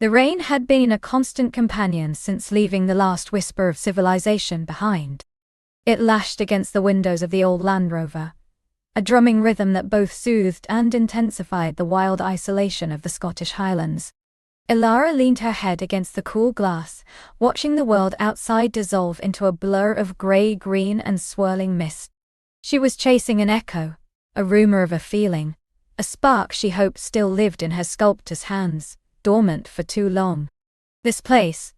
The rain had been a constant companion since leaving the last whisper of civilization behind. It lashed against the windows of the old Land Rover, a drumming rhythm that both soothed and intensified the wild isolation of the Scottish Highlands. Ilara leaned her head against the cool glass, watching the world outside dissolve into a blur of grey, green, and swirling mist. She was chasing an echo, a rumor of a feeling, a spark she hoped still lived in her sculptor's hands, dormant for too long. This place,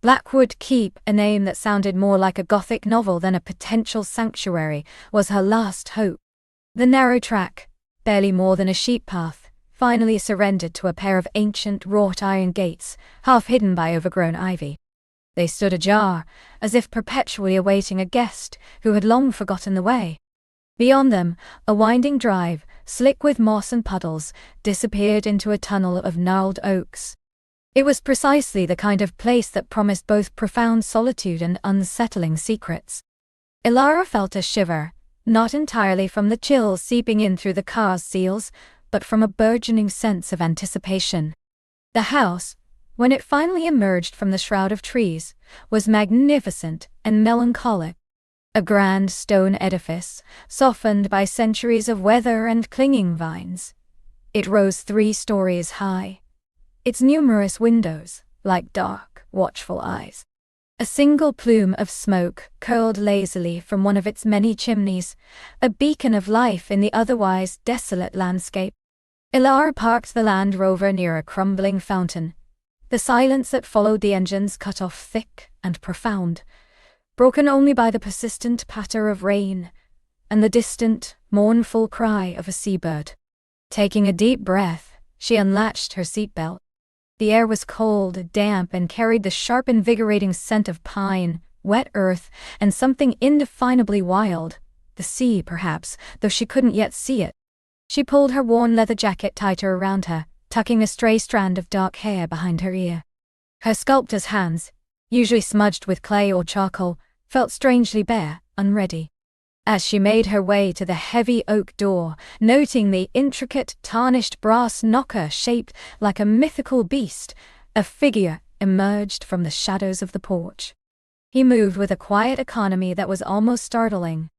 Blackwood Keep, a name that sounded more like a Gothic novel than a potential sanctuary, was her last hope. The narrow track, barely more than a sheep path, finally surrendered to a pair of ancient wrought iron gates, half hidden by overgrown ivy. They stood ajar, as if perpetually awaiting a guest who had long forgotten the way. Beyond them, a winding drive, slick with moss and puddles, disappeared into a tunnel of gnarled oaks. It was precisely the kind of place that promised both profound solitude and unsettling secrets. Ilara felt a shiver, not entirely from the chills seeping in through the car's seals, but from a burgeoning sense of anticipation. The house, when it finally emerged from the shroud of trees, was magnificent and melancholic. A grand stone edifice, softened by centuries of weather and clinging vines. It rose 3 stories high, its numerous windows, like dark, watchful eyes. A single plume of smoke curled lazily from one of its many chimneys, a beacon of life in the otherwise desolate landscape. Ilara parked the Land Rover near a crumbling fountain. The silence that followed the engines cut off thick and profound, broken only by the persistent patter of rain and the distant, mournful cry of a seabird. Taking a deep breath, she unlatched her seatbelt. The air was cold, damp, and carried the sharp, invigorating scent of pine, wet earth, and something indefinably wild, the sea perhaps, though she couldn't yet see it. She pulled her worn leather jacket tighter around her, tucking a stray strand of dark hair behind her ear. Her sculptor's hands, usually smudged with clay or charcoal, felt strangely bare, unready. As she made her way to the heavy oak door, noting the intricate, tarnished brass knocker shaped like a mythical beast, a figure emerged from the shadows of the porch. He moved with a quiet economy that was almost startling.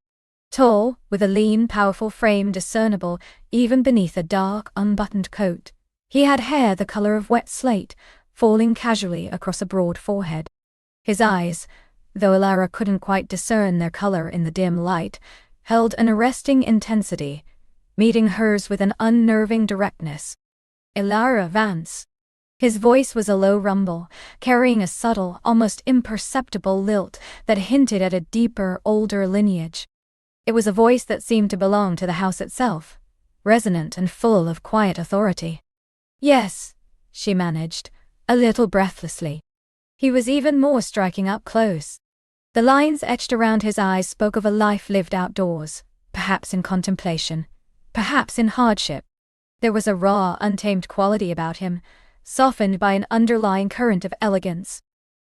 Tall, with a lean, powerful frame discernible even beneath a dark, unbuttoned coat, he had hair the color of wet slate, falling casually across a broad forehead. His eyes, though Ilara couldn't quite discern their color in the dim light, held an arresting intensity, meeting hers with an unnerving directness. "Ilara Vance." His voice was a low rumble, carrying a subtle, almost imperceptible lilt that hinted at a deeper, older lineage. It was a voice that seemed to belong to the house itself, resonant and full of quiet authority. "Yes," she managed, a little breathlessly. He was even more striking up close. The lines etched around his eyes spoke of a life lived outdoors, perhaps in contemplation, perhaps in hardship. There was a raw, untamed quality about him, softened by an underlying current of elegance.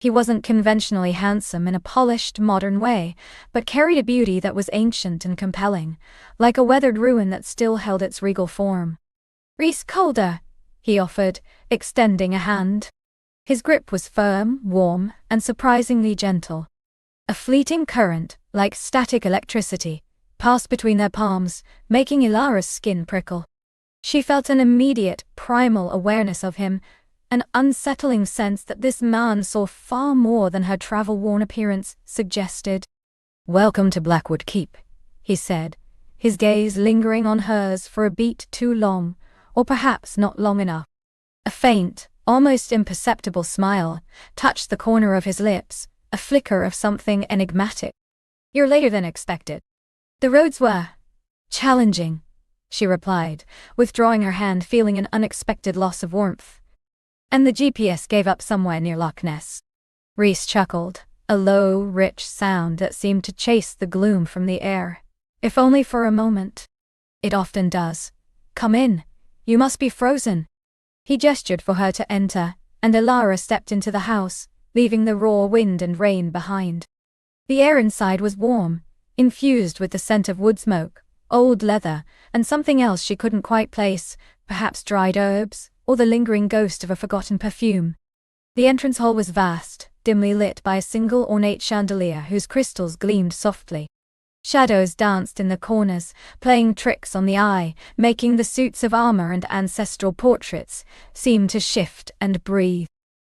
He wasn't conventionally handsome in a polished, modern way, but carried a beauty that was ancient and compelling, like a weathered ruin that still held its regal form. "Rhys Calder," he offered, extending a hand. His grip was firm, warm, and surprisingly gentle. A fleeting current, like static electricity, passed between their palms, making Ilara's skin prickle. She felt an immediate, primal awareness of him, an unsettling sense that this man saw far more than her travel-worn appearance suggested. "Welcome to Blackwood Keep," he said, his gaze lingering on hers for a beat too long, or perhaps not long enough. A faint, almost imperceptible smile touched the corner of his lips, a flicker of something enigmatic. "You're later than expected." "The roads were challenging," she replied, withdrawing her hand, feeling an unexpected loss of warmth. "And the GPS gave up somewhere near Loch Ness." Rhys chuckled, a low, rich sound that seemed to chase the gloom from the air, if only for a moment. "It often does. Come in. You must be frozen." He gestured for her to enter, and Ilara stepped into the house, leaving the raw wind and rain behind. The air inside was warm, infused with the scent of wood smoke, old leather, and something else she couldn't quite place, perhaps dried herbs, or the lingering ghost of a forgotten perfume. The entrance hall was vast, dimly lit by a single ornate chandelier whose crystals gleamed softly. Shadows danced in the corners, playing tricks on the eye, making the suits of armor and ancestral portraits seem to shift and breathe.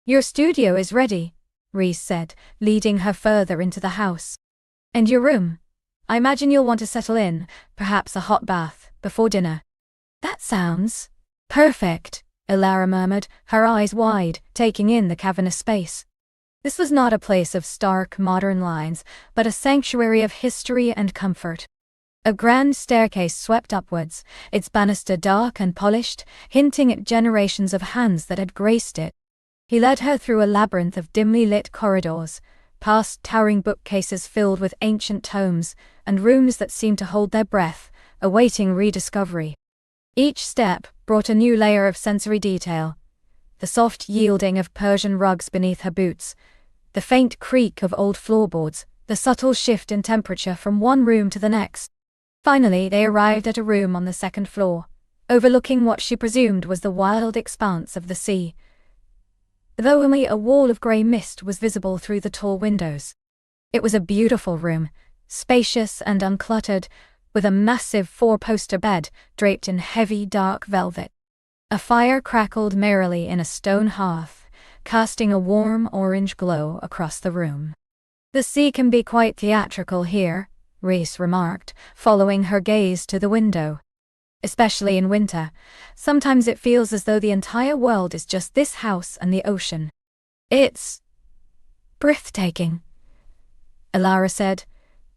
"Your studio is ready," Whis said, leading her further into the house. "And your room? I imagine you'll want to settle in, perhaps a hot bath, before dinner." "That sounds perfect," Elara murmured, her eyes wide, taking in the cavernous space. This was not a place of stark, modern lines, but a sanctuary of history and comfort. A grand staircase swept upwards, its banister dark and polished, hinting at generations of hands that had graced it. He led her through a labyrinth of dimly lit corridors, past towering bookcases filled with ancient tomes, and rooms that seemed to hold their breath, awaiting rediscovery. Each step brought a new layer of sensory detail. The soft yielding of Persian rugs beneath her boots, the faint creak of old floorboards, the subtle shift in temperature from one room to the next. Finally, they arrived at a room on the second floor, overlooking what she presumed was the wild expanse of the sea, though only a wall of grey mist was visible through the tall windows. It was a beautiful room, spacious and uncluttered, with a massive four-poster bed draped in heavy dark velvet. A fire crackled merrily in a stone hearth, casting a warm orange glow across the room. "The sea can be quite theatrical here," Whis remarked, following her gaze to the window. "Especially in winter. Sometimes it feels as though the entire world is just this house and the ocean." "It's breathtaking," Elara said,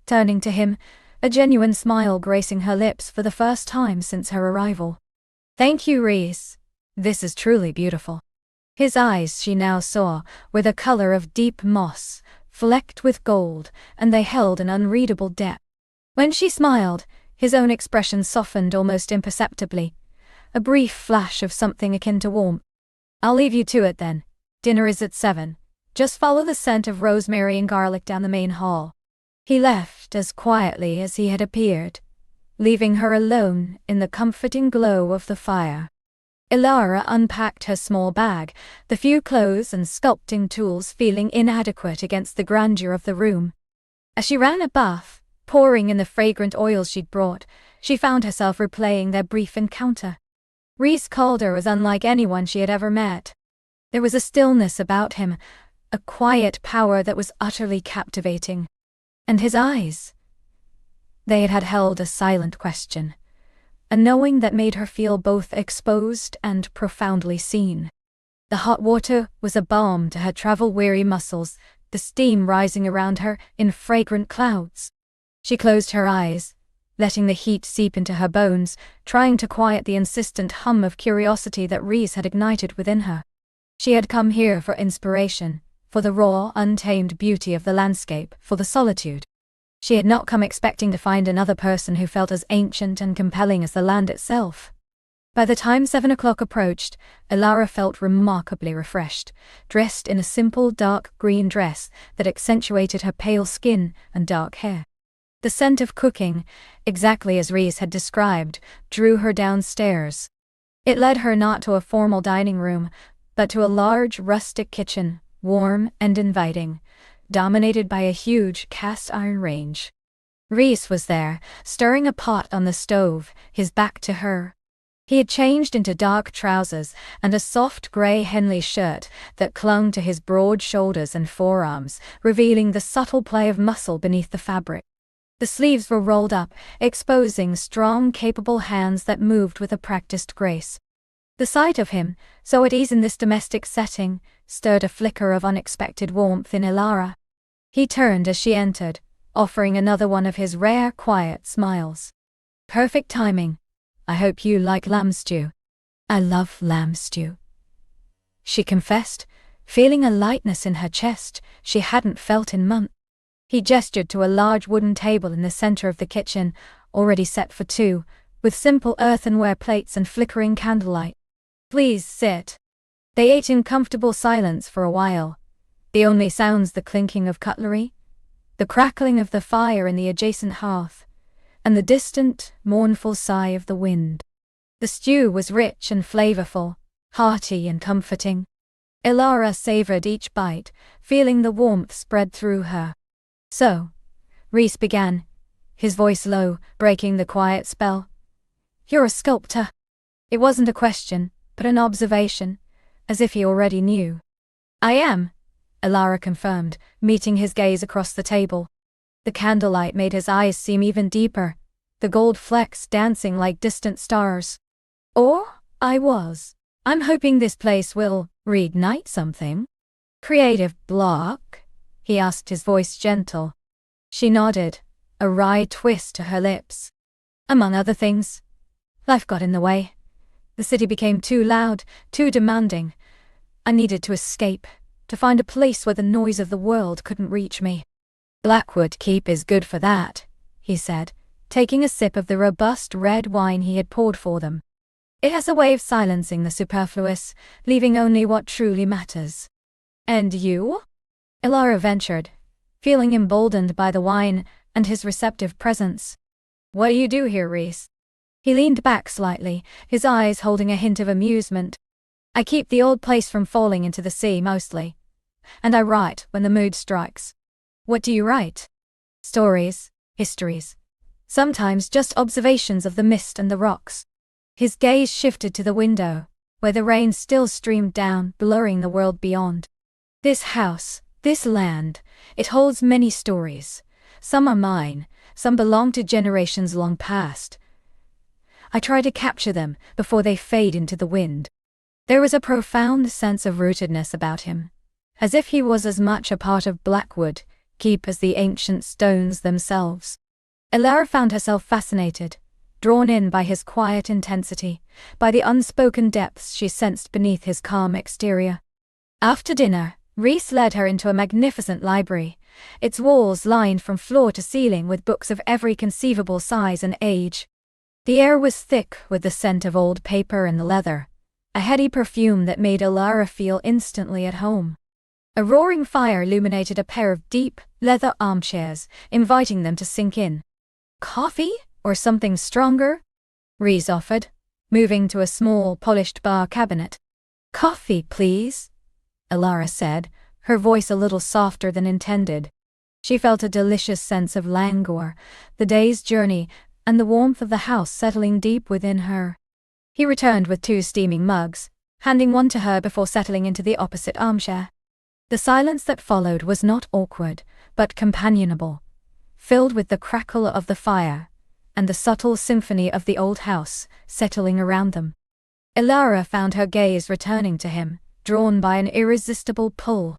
turning to him, a genuine smile gracing her lips for the first time since her arrival. "Thank you, Whis. This is truly beautiful." His eyes, she now saw, were the color of deep moss, flecked with gold, and they held an unreadable depth. When she smiled, his own expression softened almost imperceptibly, a brief flash of something akin to warmth. "I'll leave you to it then. Dinner is at 7. Just follow the scent of rosemary and garlic down the main hall." He left as quietly as he had appeared, leaving her alone in the comforting glow of the fire. Elara unpacked her small bag, the few clothes and sculpting tools feeling inadequate against the grandeur of the room. As she ran a bath, pouring in the fragrant oils she'd brought, she found herself replaying their brief encounter. Whis Calder was unlike anyone she had ever met. There was a stillness about him, a quiet power that was utterly captivating. And his eyes, they had held a silent question, a knowing that made her feel both exposed and profoundly seen. The hot water was a balm to her travel-weary muscles, the steam rising around her in fragrant clouds. She closed her eyes, letting the heat seep into her bones, trying to quiet the insistent hum of curiosity that Whis had ignited within her. She had come here for inspiration, for the raw, untamed beauty of the landscape, for the solitude. She had not come expecting to find another person who felt as ancient and compelling as the land itself. By the time 7 o'clock approached, Elara felt remarkably refreshed, dressed in a simple dark green dress that accentuated her pale skin and dark hair. The scent of cooking, exactly as Whis had described, drew her downstairs. It led her not to a formal dining room, but to a large rustic kitchen, warm and inviting, dominated by a huge cast-iron range. Whis was there, stirring a pot on the stove, his back to her. He had changed into dark trousers and a soft grey Henley shirt that clung to his broad shoulders and forearms, revealing the subtle play of muscle beneath the fabric. The sleeves were rolled up, exposing strong, capable hands that moved with a practiced grace. The sight of him, so at ease in this domestic setting, stirred a flicker of unexpected warmth in Elara. He turned as she entered, offering another one of his rare, quiet smiles. "Perfect timing. I hope you like lamb stew." "I love lamb stew," she confessed, feeling a lightness in her chest she hadn't felt in months. He gestured to a large wooden table in the center of the kitchen, already set for two, with simple earthenware plates and flickering candlelight. "Please sit." They ate in comfortable silence for a while, the only sounds the clinking of cutlery, the crackling of the fire in the adjacent hearth, and the distant, mournful sigh of the wind. The stew was rich and flavorful, hearty and comforting. Ilara savored each bite, feeling the warmth spread through her. "So," Whis began, his voice low, breaking the quiet spell. "You're a sculptor." It wasn't a question, but an observation, as if he already knew. "I am," Ilara confirmed, meeting his gaze across the table. The candlelight made his eyes seem even deeper, the gold flecks dancing like distant stars. "Or, I was. I'm hoping this place will reignite something." "Creative block?" he asked, his voice gentle. She nodded, a wry twist to her lips. "Among other things. Life got in the way. The city became too loud, too demanding. I needed to escape, to find a place where the noise of the world couldn't reach me." "Blackwood Keep is good for that," he said, taking a sip of the robust red wine he had poured for them. "It has a way of silencing the superfluous, leaving only what truly matters." "And you?" Ilara ventured, feeling emboldened by the wine and his receptive presence. "What do you do here, Whis?" He leaned back slightly, his eyes holding a hint of amusement. "I keep the old place from falling into the sea mostly. And I write when the mood strikes." "What do you write?" "Stories, histories. Sometimes just observations of the mist and the rocks." His gaze shifted to the window, where the rain still streamed down, blurring the world beyond. "This house, this land, it holds many stories. Some are mine, some belong to generations long past. I try to capture them before they fade into the wind." There was a profound sense of rootedness about him, as if he was as much a part of Blackwood Keep as the ancient stones themselves. Ilara found herself fascinated, drawn in by his quiet intensity, by the unspoken depths she sensed beneath his calm exterior. After dinner, Whis led her into a magnificent library, its walls lined from floor to ceiling with books of every conceivable size and age. The air was thick with the scent of old paper and leather, a heady perfume that made Ilara feel instantly at home. A roaring fire illuminated a pair of deep, leather armchairs, inviting them to sink in. "Coffee? Or something stronger?" Whis offered, moving to a small, polished bar cabinet. "Coffee, please," Ilara said, her voice a little softer than intended. She felt a delicious sense of languor, the day's journey, and the warmth of the house settling deep within her. He returned with 2 steaming mugs, handing one to her before settling into the opposite armchair. The silence that followed was not awkward, but companionable, filled with the crackle of the fire and the subtle symphony of the old house settling around them. Ilara found her gaze returning to him, drawn by an irresistible pull.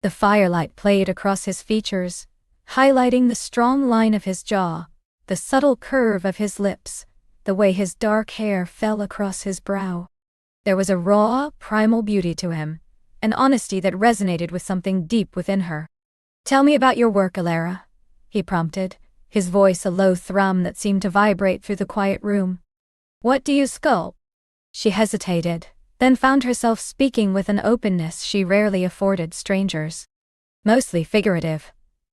The firelight played across his features, highlighting the strong line of his jaw, the subtle curve of his lips, the way his dark hair fell across his brow. There was a raw, primal beauty to him, an honesty that resonated with something deep within her. "Tell me about your work, Ilara," he prompted, his voice a low thrum that seemed to vibrate through the quiet room. "What do you sculpt?" She hesitated, then found herself speaking with an openness she rarely afforded strangers. "Mostly figurative.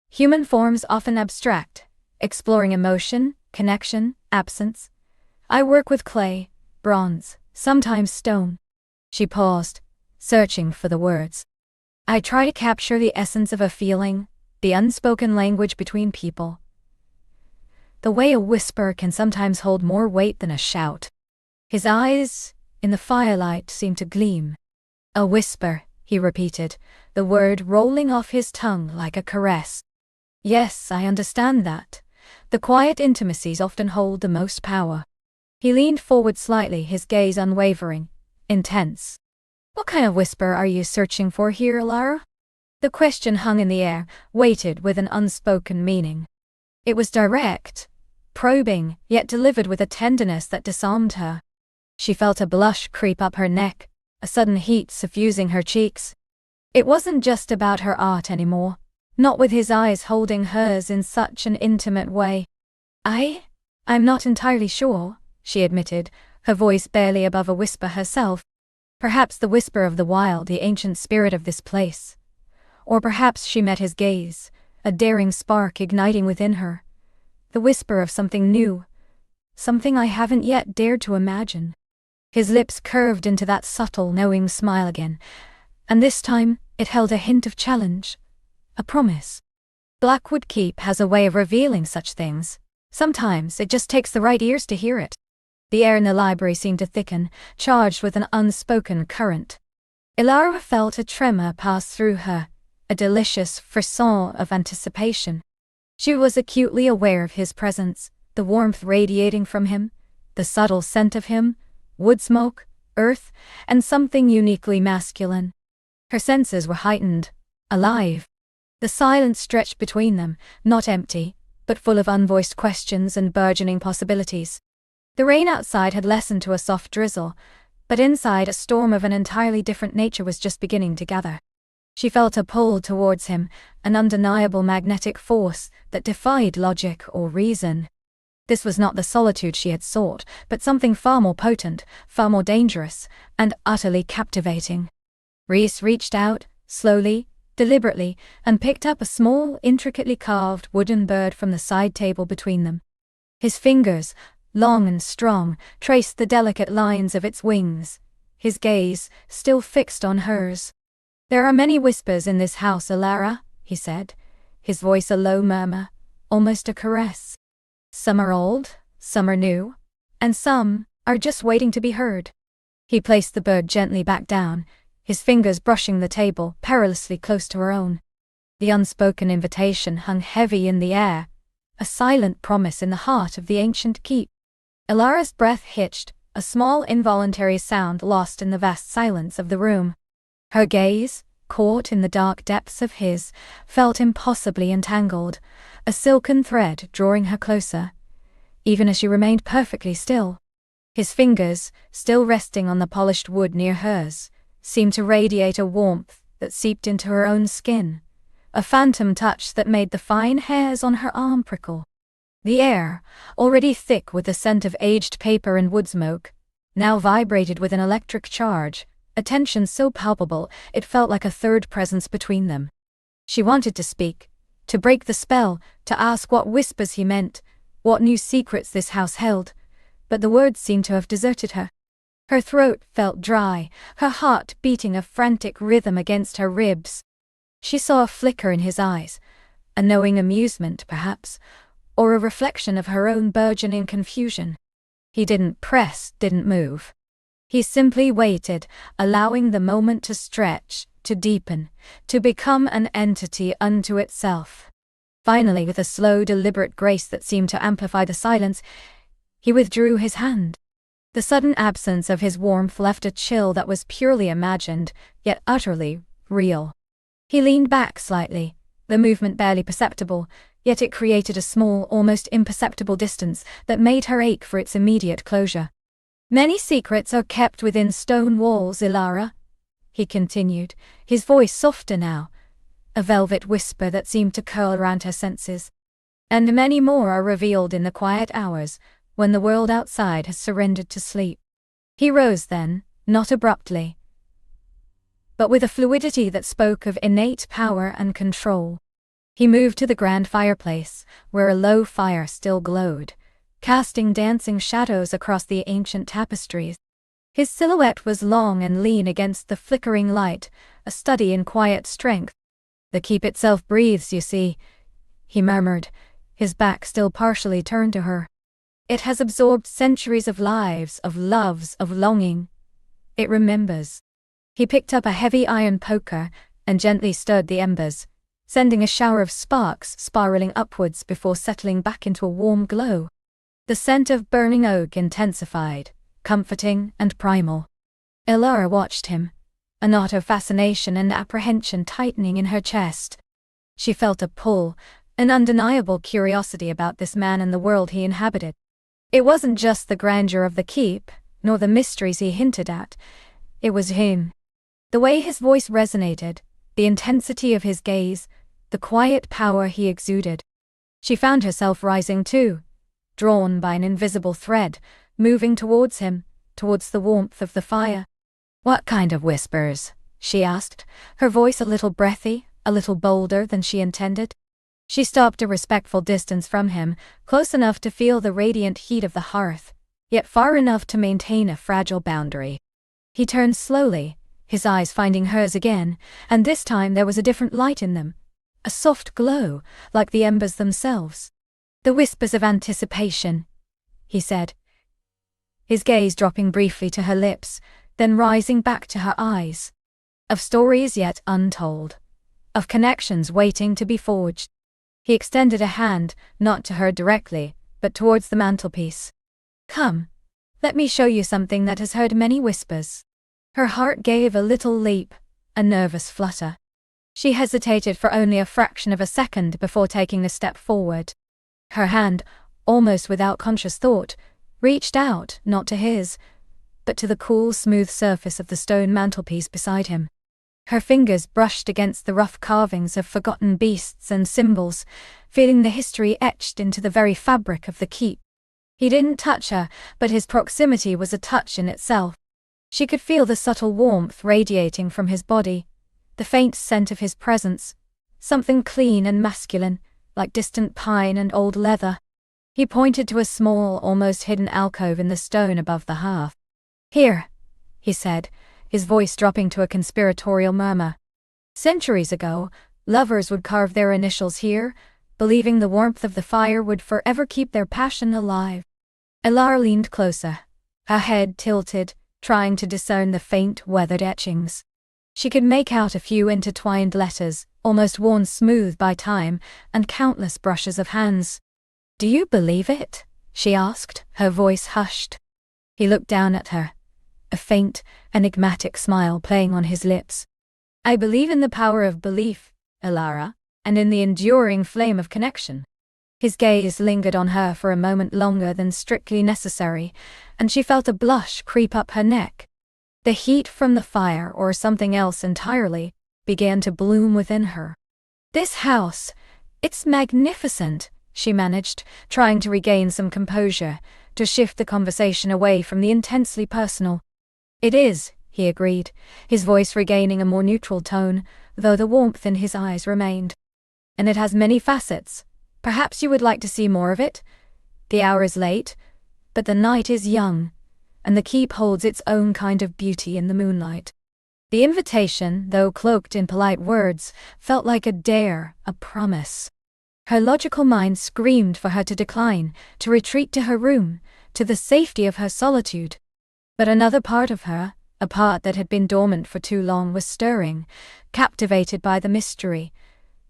Human forms often abstract, exploring emotion, connection, absence. I work with clay, bronze, sometimes stone." She paused, searching for the words. "I try to capture the essence of a feeling, the unspoken language between people. The way a whisper can sometimes hold more weight than a shout." His eyes, in the firelight, seemed to gleam. "A whisper," he repeated, the word rolling off his tongue like a caress. "Yes, I understand that. The quiet intimacies often hold the most power." He leaned forward slightly, his gaze unwavering, intense. "What kind of whisper are you searching for here, Ilara?" The question hung in the air, weighted with an unspoken meaning. It was direct, probing, yet delivered with a tenderness that disarmed her. She felt a blush creep up her neck, a sudden heat suffusing her cheeks. It wasn't just about her art anymore, not with his eyes holding hers in such an intimate way. I'm not entirely sure," she admitted, her voice barely above a whisper herself. Perhaps the whisper of the wild, the ancient spirit of this place. Or perhaps she met his gaze, a daring spark igniting within her. The whisper of something new, something I haven't yet dared to imagine. His lips curved into that subtle, knowing smile again, and this time it held a hint of challenge, a promise. Blackwood Keep has a way of revealing such things. Sometimes it just takes the right ears to hear it. The air in the library seemed to thicken, charged with an unspoken current. Ilara felt a tremor pass through her, a delicious frisson of anticipation. She was acutely aware of his presence, the warmth radiating from him, the subtle scent of him, wood smoke, earth, and something uniquely masculine. Her senses were heightened, alive. The silence stretched between them, not empty, but full of unvoiced questions and burgeoning possibilities. The rain outside had lessened to a soft drizzle, but inside a storm of an entirely different nature was just beginning to gather. She felt a pull towards him, an undeniable magnetic force that defied logic or reason. This was not the solitude she had sought, but something far more potent, far more dangerous, and utterly captivating. Whis reached out, slowly, deliberately, and picked up a small, intricately carved wooden bird from the side table between them. His fingers, long and strong, traced the delicate lines of its wings, his gaze still fixed on hers. "There are many whispers in this house, Ilara," he said, his voice a low murmur, almost a caress. "Some are old, some are new, and some are just waiting to be heard." He placed the bird gently back down, his fingers brushing the table perilously close to her own. The unspoken invitation hung heavy in the air, a silent promise in the heart of the ancient keep. Ilara's breath hitched, a small involuntary sound lost in the vast silence of the room. Her gaze, caught in the dark depths of his, felt impossibly entangled, a silken thread drawing her closer, even as she remained perfectly still. His fingers, still resting on the polished wood near hers, seemed to radiate a warmth that seeped into her own skin, a phantom touch that made the fine hairs on her arm prickle. The air, already thick with the scent of aged paper and wood smoke, now vibrated with an electric charge, a tension so palpable it felt like a third presence between them. She wanted to speak, to break the spell, to ask what whispers he meant, what new secrets this house held, but the words seemed to have deserted her. Her throat felt dry, her heart beating a frantic rhythm against her ribs. She saw a flicker in his eyes, a knowing amusement, perhaps, or a reflection of her own burgeoning confusion. He didn't press, didn't move. He simply waited, allowing the moment to stretch, to deepen, to become an entity unto itself. Finally, with a slow, deliberate grace that seemed to amplify the silence, he withdrew his hand. The sudden absence of his warmth left a chill that was purely imagined, yet utterly real. He leaned back slightly, the movement barely perceptible, yet it created a small, almost imperceptible distance that made her ache for its immediate closure. "Many secrets are kept within stone walls, Ilara," he continued, his voice softer now, a velvet whisper that seemed to curl around her senses. "And many more are revealed in the quiet hours, when the world outside has surrendered to sleep." He rose then, not abruptly, but with a fluidity that spoke of innate power and control. He moved to the grand fireplace, where a low fire still glowed, casting dancing shadows across the ancient tapestries. His silhouette was long and lean against the flickering light, a study in quiet strength. "The keep itself breathes, you see," he murmured, his back still partially turned to her. "It has absorbed centuries of lives, of loves, of longing. It remembers." He picked up a heavy iron poker and gently stirred the embers, sending a shower of sparks spiraling upwards before settling back into a warm glow. The scent of burning oak intensified, comforting and primal. Ilara watched him, a knot of fascination and apprehension tightening in her chest. She felt a pull, an undeniable curiosity about this man and the world he inhabited. It wasn't just the grandeur of the keep, nor the mysteries he hinted at. It was him. The way his voice resonated, the intensity of his gaze, the quiet power he exuded. She found herself rising too, drawn by an invisible thread, moving towards him, towards the warmth of the fire. "What kind of whispers?" she asked, her voice a little breathy, a little bolder than she intended. She stopped a respectful distance from him, close enough to feel the radiant heat of the hearth, yet far enough to maintain a fragile boundary. He turned slowly, his eyes finding hers again, and this time there was a different light in them, a soft glow, like the embers themselves. "The whispers of anticipation," he said, his gaze dropping briefly to her lips, then rising back to her eyes. "Of stories yet untold. Of connections waiting to be forged." He extended a hand, not to her directly, but towards the mantelpiece. "Come, let me show you something that has heard many whispers." Her heart gave a little leap, a nervous flutter. She hesitated for only a fraction of a second before taking a step forward. Her hand, almost without conscious thought, reached out, not to his, but to the cool, smooth surface of the stone mantelpiece beside him. Her fingers brushed against the rough carvings of forgotten beasts and symbols, feeling the history etched into the very fabric of the keep. He didn't touch her, but his proximity was a touch in itself. She could feel the subtle warmth radiating from his body, the faint scent of his presence, something clean and masculine, like distant pine and old leather. He pointed to a small, almost hidden alcove in the stone above the hearth. "Here," he said, his voice dropping to a conspiratorial murmur. "Centuries ago, lovers would carve their initials here, believing the warmth of the fire would forever keep their passion alive." Elara leaned closer, her head tilted, trying to discern the faint, weathered etchings. She could make out a few intertwined letters, almost worn smooth by time, and countless brushes of hands. "Do you believe it?" she asked, her voice hushed. He looked down at her, a faint, enigmatic smile playing on his lips. "I believe in the power of belief, Elara, and in the enduring flame of connection." His gaze lingered on her for a moment longer than strictly necessary, and she felt a blush creep up her neck. The heat from the fire, or something else entirely, began to bloom within her. "This house, it's magnificent," she managed, trying to regain some composure, to shift the conversation away from the intensely personal. "It is," he agreed, his voice regaining a more neutral tone, though the warmth in his eyes remained. "And it has many facets. Perhaps you would like to see more of it? The hour is late, but the night is young, and the keep holds its own kind of beauty in the moonlight." The invitation, though cloaked in polite words, felt like a dare, a promise. Her logical mind screamed for her to decline, to retreat to her room, to the safety of her solitude. But another part of her, a part that had been dormant for too long, was stirring, captivated by the mystery,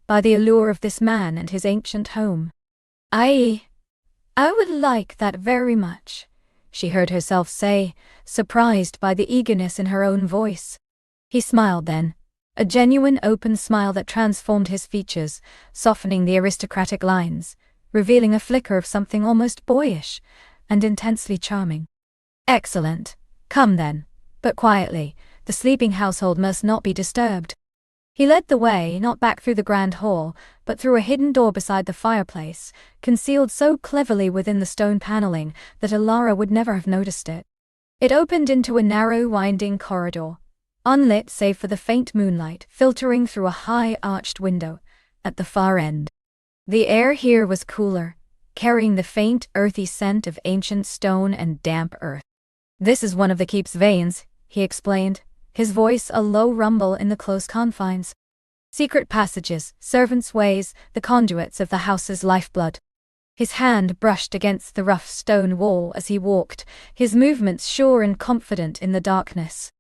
by the allure of this man and his ancient home. I would like that very much," she heard herself say, surprised by the eagerness in her own voice. He smiled then, a genuine open smile that transformed his features, softening the aristocratic lines, revealing a flicker of something almost boyish and intensely charming. "Excellent. Come then, but quietly, the sleeping household must not be disturbed." He led the way, not back through the grand hall, but through a hidden door beside the fireplace, concealed so cleverly within the stone paneling that Elara would never have noticed it. It opened into a narrow, winding corridor, unlit save for the faint moonlight filtering through a high-arched window at the far end. The air here was cooler, carrying the faint, earthy scent of ancient stone and damp earth. "This is one of the keep's veins," he explained, his voice a low rumble in the close confines. "Secret passages, servants' ways, the conduits of the house's lifeblood." His hand brushed against the rough stone wall as he walked, his movements sure and confident in the darkness.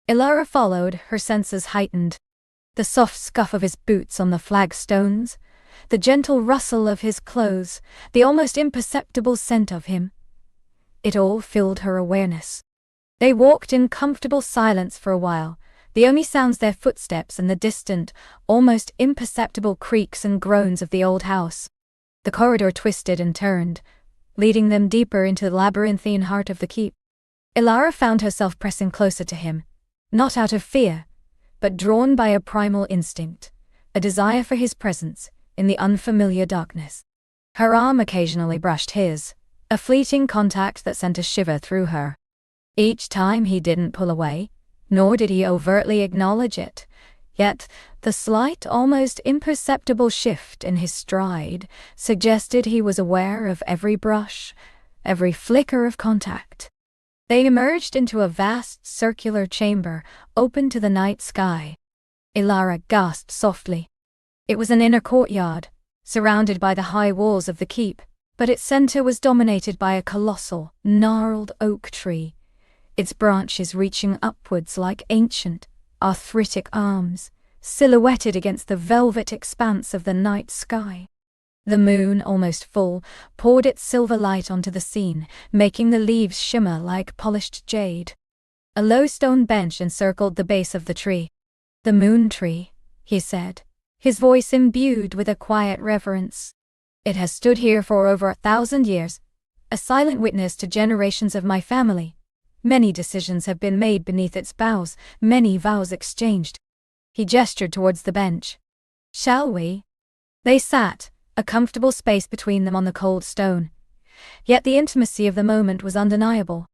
Elara followed, her senses heightened. The soft scuff of his boots on the flagstones, the gentle rustle of his clothes, the almost imperceptible scent of him. It all filled her awareness. They walked in comfortable silence for a while, the only sounds their footsteps and the distant, almost imperceptible creaks and groans of the old house. The corridor twisted and turned, leading them deeper into the labyrinthine heart of the keep. Elara found herself pressing closer to him, not out of fear, but drawn by a primal instinct, a desire for his presence in the unfamiliar darkness. Her arm occasionally brushed his, a fleeting contact that sent a shiver through her. Each time he didn't pull away, nor did he overtly acknowledge it, yet the slight, almost imperceptible shift in his stride suggested he was aware of every brush, every flicker of contact. They emerged into a vast circular chamber, open to the night sky. Ilara gasped softly. It was an inner courtyard, surrounded by the high walls of the keep, but its center was dominated by a colossal, gnarled oak tree, its branches reaching upwards like ancient, arthritic arms, silhouetted against the velvet expanse of the night sky. The moon, almost full, poured its silver light onto the scene, making the leaves shimmer like polished jade. A low stone bench encircled the base of the tree. "The moon tree," he said, his voice imbued with a quiet reverence. "It has stood here for over 1,000 years, a silent witness to generations of my family. Many decisions have been made beneath its boughs, many vows exchanged." He gestured towards the bench. "Shall we?" They sat, a comfortable space between them on the cold stone. Yet the intimacy of the moment was undeniable.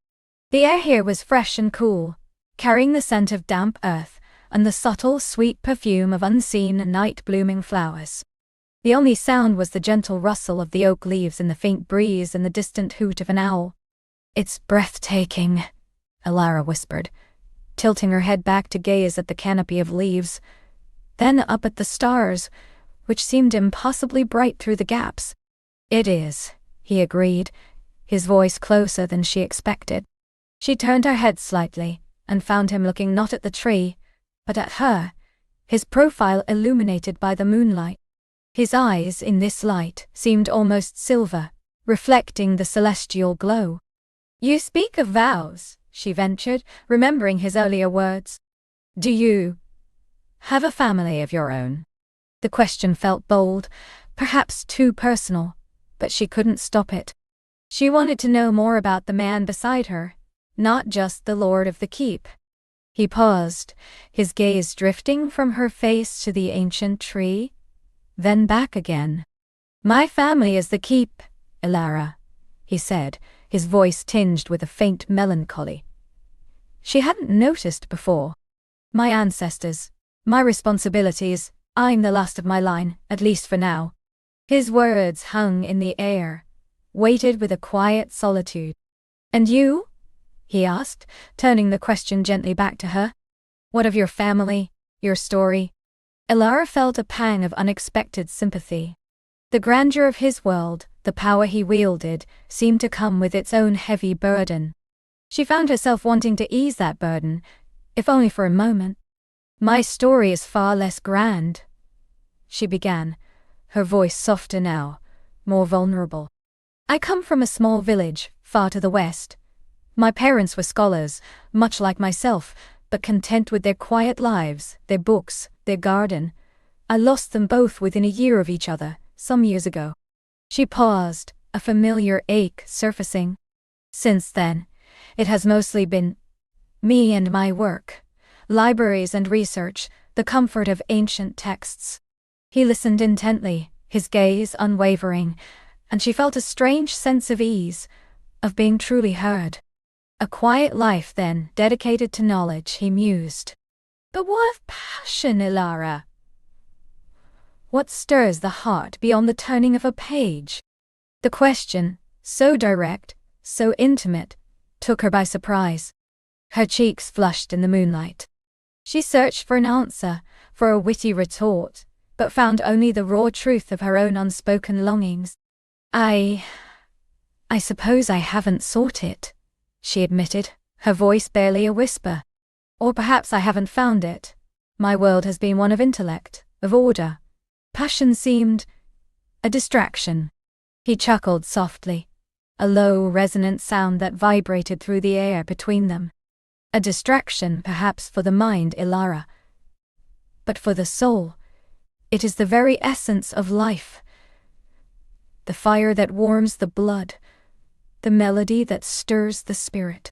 The air here was fresh and cool, carrying the scent of damp earth and the subtle, sweet perfume of unseen night-blooming flowers. The only sound was the gentle rustle of the oak leaves in the faint breeze and the distant hoot of an owl. "It's breathtaking," Ilara whispered, tilting her head back to gaze at the canopy of leaves, then up at the stars, which seemed impossibly bright through the gaps. "It is," he agreed, his voice closer than she expected. She turned her head slightly, and found him looking not at the tree, but at her, his profile illuminated by the moonlight. His eyes, in this light, seemed almost silver, reflecting the celestial glow. "You speak of vows," she ventured, remembering his earlier words. "Do you have a family of your own?" The question felt bold, perhaps too personal, but she couldn't stop it. She wanted to know more about the man beside her, not just the lord of the keep. He paused, his gaze drifting from her face to the ancient tree, then back again. "My family is the keep, Ilara," he said, his voice tinged with a faint melancholy. She hadn't noticed before. "My ancestors, my responsibilities, I'm the last of my line, at least for now." His words hung in the air, weighted with a quiet solitude. "And you?" he asked, turning the question gently back to her. "What of your family, your story?" Ilara felt a pang of unexpected sympathy. The grandeur of his world, the power he wielded, seemed to come with its own heavy burden. She found herself wanting to ease that burden, if only for a moment. "My story is far less grand," she began, her voice softer now, more vulnerable. "I come from a small village, far to the west. My parents were scholars, much like myself, but content with their quiet lives, their books, their garden. I lost them both within a year of each other, some years ago." She paused, a familiar ache surfacing. "Since then, it has mostly been me and my work, libraries and research, the comfort of ancient texts." He listened intently, his gaze unwavering, and she felt a strange sense of ease, of being truly heard. "A quiet life, then, dedicated to knowledge," he mused. "But what of passion, Ilara? What stirs the heart beyond the turning of a page?" The question, so direct, so intimate, took her by surprise. Her cheeks flushed in the moonlight. She searched for an answer, for a witty retort, but found only the raw truth of her own unspoken longings. I suppose I haven't sought it," she admitted, her voice barely a whisper. "Or perhaps I haven't found it. My world has been one of intellect, of order. Passion seemed a distraction." He chuckled softly, a low, resonant sound that vibrated through the air between them. "A distraction, perhaps, for the mind, Ilara. But for the soul, it is the very essence of life. The fire that warms the blood, the melody that stirs the spirit."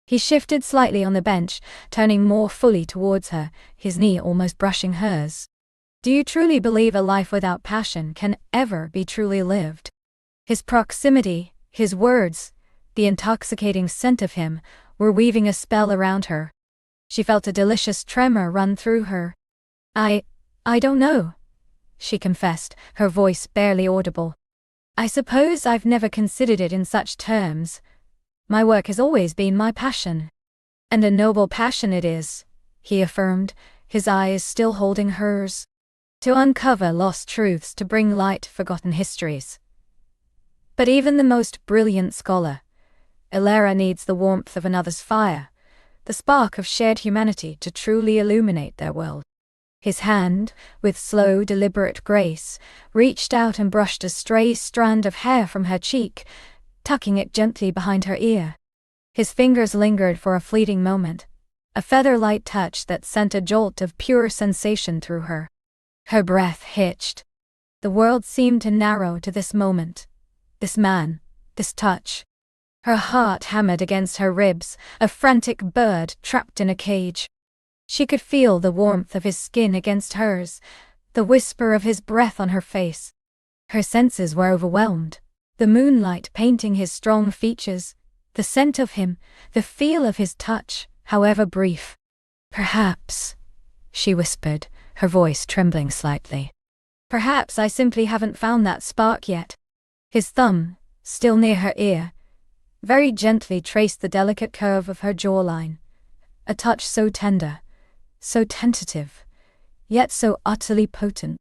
He shifted slightly on the bench, turning more fully towards her, his knee almost brushing hers. "Do you truly believe a life without passion can ever be truly lived?" His proximity, his words, the intoxicating scent of him, were weaving a spell around her. She felt a delicious tremor run through her. I don't know," she confessed, her voice barely audible. I suppose I've never considered it in such terms. My work has always been my passion. And a noble passion it is, he affirmed, his eyes still holding hers. To uncover lost truths, to bring light forgotten histories. But even the most brilliant scholar, Ilara, needs the warmth of another's fire, the spark of shared humanity to truly illuminate their world. His hand, with slow, deliberate grace, reached out and brushed a stray strand of hair from her cheek, tucking it gently behind her ear. His fingers lingered for a fleeting moment, a feather-light touch that sent a jolt of pure sensation through her. Her breath hitched. The world seemed to narrow to this moment, this man, this touch. Her heart hammered against her ribs, a frantic bird trapped in a cage. She could feel the warmth of his skin against hers, the whisper of his breath on her face. Her senses were overwhelmed, the moonlight painting his strong features, the scent of him, the feel of his touch, however brief. Perhaps, she whispered, her voice trembling slightly. Perhaps I simply haven't found that spark yet. His thumb, still near her ear, very gently traced the delicate curve of her jawline, a touch so tender, so tentative, yet so utterly potent.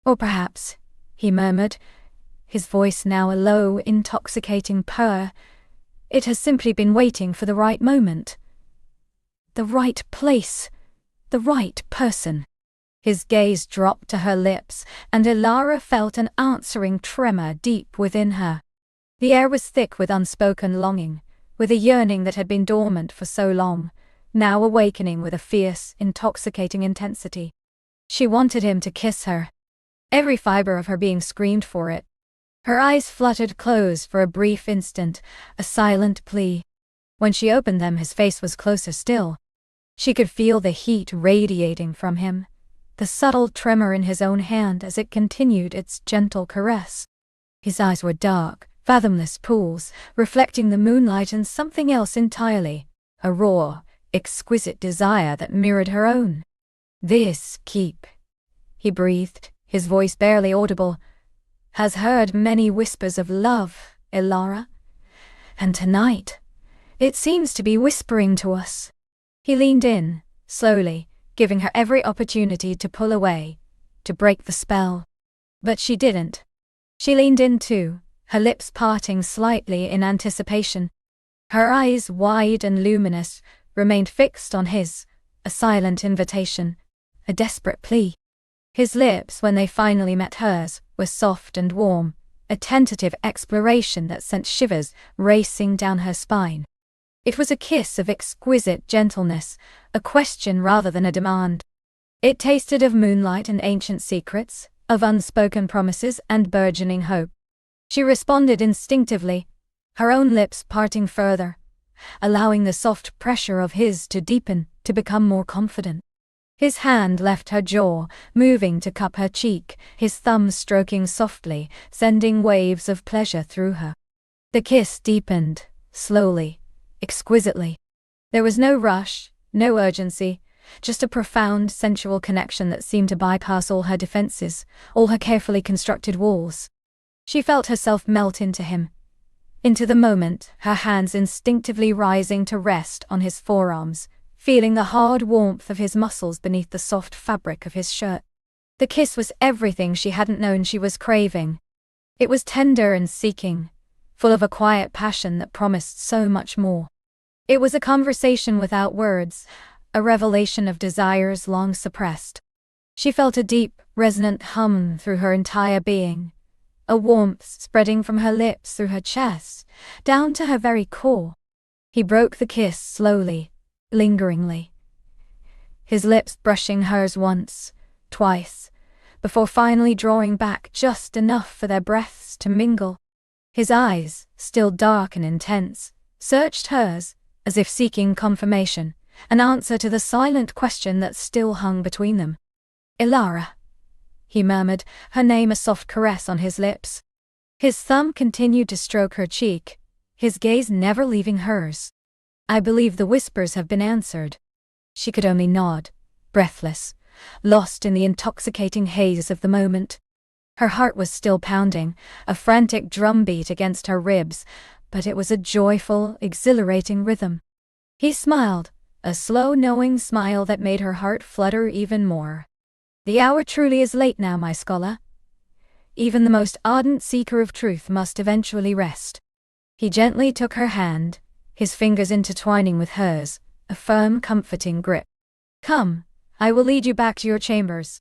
Or perhaps, he murmured, his voice now a low, intoxicating purr, it has simply been waiting for the right moment. The right place, the right person. His gaze dropped to her lips, and Ilara felt an answering tremor deep within her. The air was thick with unspoken longing, with a yearning that had been dormant for so long, now awakening with a fierce, intoxicating intensity. She wanted him to kiss her. Every fiber of her being screamed for it. Her eyes fluttered closed for a brief instant, a silent plea. When she opened them, his face was closer still. She could feel the heat radiating from him, the subtle tremor in his own hand as it continued its gentle caress. His eyes were dark, fathomless pools, reflecting the moonlight and something else entirely, a raw, exquisite desire that mirrored her own. This keep, he breathed, his voice barely audible, has heard many whispers of love, Ilara. And tonight, it seems to be whispering to us. He leaned in, slowly, giving her every opportunity to pull away, to break the spell. But she didn't. She leaned in too, her lips parting slightly in anticipation. Her eyes, wide and luminous, remained fixed on his, a silent invitation, a desperate plea. His lips, when they finally met hers, were soft and warm, a tentative exploration that sent shivers racing down her spine. It was a kiss of exquisite gentleness, a question rather than a demand. It tasted of moonlight and ancient secrets, of unspoken promises and burgeoning hope. She responded instinctively, her own lips parting further, allowing the soft pressure of his to deepen, to become more confident. His hand left her jaw, moving to cup her cheek, his thumb stroking softly, sending waves of pleasure through her. The kiss deepened, slowly, exquisitely. There was no rush, no urgency, just a profound, sensual connection that seemed to bypass all her defenses, all her carefully constructed walls. She felt herself melt into him, into the moment, her hands instinctively rising to rest on his forearms, feeling the hard warmth of his muscles beneath the soft fabric of his shirt. The kiss was everything she hadn't known she was craving. It was tender and seeking, full of a quiet passion that promised so much more. It was a conversation without words, a revelation of desires long suppressed. She felt a deep, resonant hum through her entire being, a warmth spreading from her lips through her chest, down to her very core. He broke the kiss slowly, lingeringly, his lips brushing hers once, twice, before finally drawing back just enough for their breaths to mingle. His eyes, still dark and intense, searched hers, as if seeking confirmation, an answer to the silent question that still hung between them. "Ilara," he murmured, her name a soft caress on his lips. His thumb continued to stroke her cheek, his gaze never leaving hers. "I believe the whispers have been answered." She could only nod, breathless, lost in the intoxicating haze of the moment. Her heart was still pounding, a frantic drumbeat against her ribs, but it was a joyful, exhilarating rhythm. He smiled, a slow, knowing smile that made her heart flutter even more. "The hour truly is late now, my scholar. Even the most ardent seeker of truth must eventually rest." He gently took her hand, his fingers intertwining with hers, a firm, comforting grip. "Come, I will lead you back to your chambers."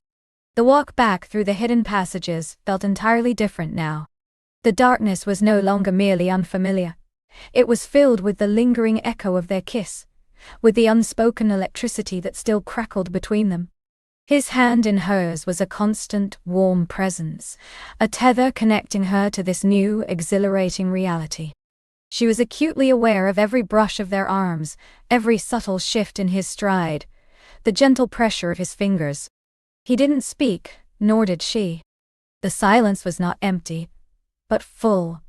The walk back through the hidden passages felt entirely different now. The darkness was no longer merely unfamiliar. It was filled with the lingering echo of their kiss, with the unspoken electricity that still crackled between them. His hand in hers was a constant, warm presence, a tether connecting her to this new, exhilarating reality. She was acutely aware of every brush of their arms, every subtle shift in his stride, the gentle pressure of his fingers. He didn't speak, nor did she. The silence was not empty, but full,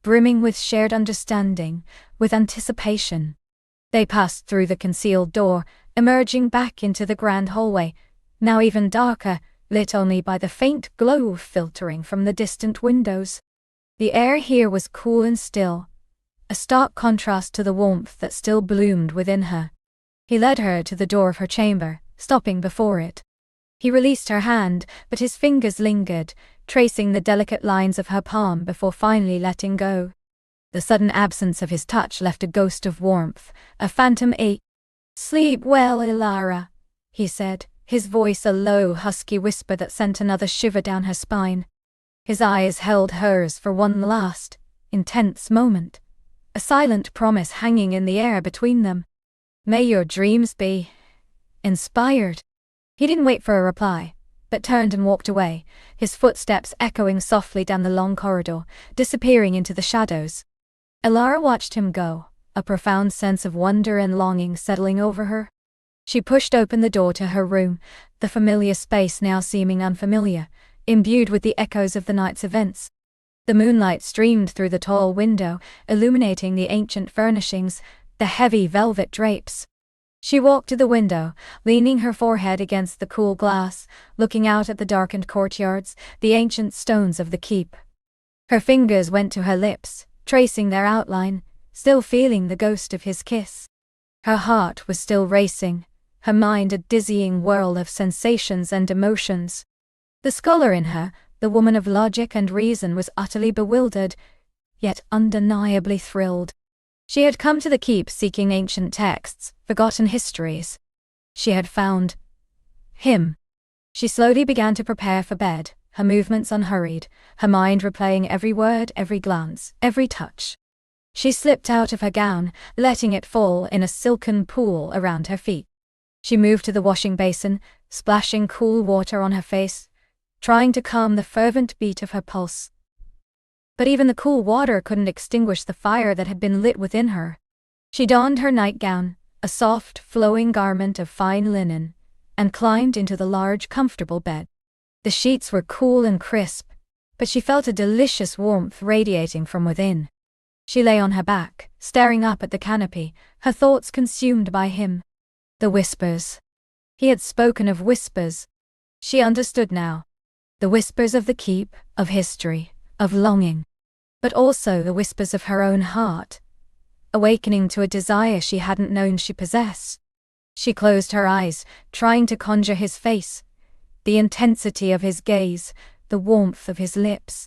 brimming with shared understanding, with anticipation. They passed through the concealed door, emerging back into the grand hallway, now even darker, lit only by the faint glow filtering from the distant windows. The air here was cool and still, a stark contrast to the warmth that still bloomed within her. He led her to the door of her chamber, stopping before it. He released her hand, but his fingers lingered, tracing the delicate lines of her palm before finally letting go. The sudden absence of his touch left a ghost of warmth, a phantom ache. "Sleep well, Ilara," he said, his voice a low, husky whisper that sent another shiver down her spine. His eyes held hers for one last, intense moment, a silent promise hanging in the air between them. "May your dreams be inspired." He didn't wait for a reply, but turned and walked away, his footsteps echoing softly down the long corridor, disappearing into the shadows. Ilara watched him go, a profound sense of wonder and longing settling over her. She pushed open the door to her room, the familiar space now seeming unfamiliar, imbued with the echoes of the night's events. The moonlight streamed through the tall window, illuminating the ancient furnishings, the heavy velvet drapes. She walked to the window, leaning her forehead against the cool glass, looking out at the darkened courtyards, the ancient stones of the keep. Her fingers went to her lips, tracing their outline, still feeling the ghost of his kiss. Her heart was still racing, her mind a dizzying whirl of sensations and emotions. The scholar in her, the woman of logic and reason, was utterly bewildered, yet undeniably thrilled. She had come to the keep seeking ancient texts, forgotten histories. She had found him. She slowly began to prepare for bed, her movements unhurried, her mind replaying every word, every glance, every touch. She slipped out of her gown, letting it fall in a silken pool around her feet. She moved to the washing basin, splashing cool water on her face, trying to calm the fervent beat of her pulse. But even the cool water couldn't extinguish the fire that had been lit within her. She donned her nightgown, a soft, flowing garment of fine linen, and climbed into the large, comfortable bed. The sheets were cool and crisp, but she felt a delicious warmth radiating from within. She lay on her back, staring up at the canopy, her thoughts consumed by him. The whispers. He had spoken of whispers. She understood now. The whispers of the keep, of history, of longing, but also the whispers of her own heart, awakening to a desire she hadn't known she possessed. She closed her eyes, trying to conjure his face, the intensity of his gaze, the warmth of his lips.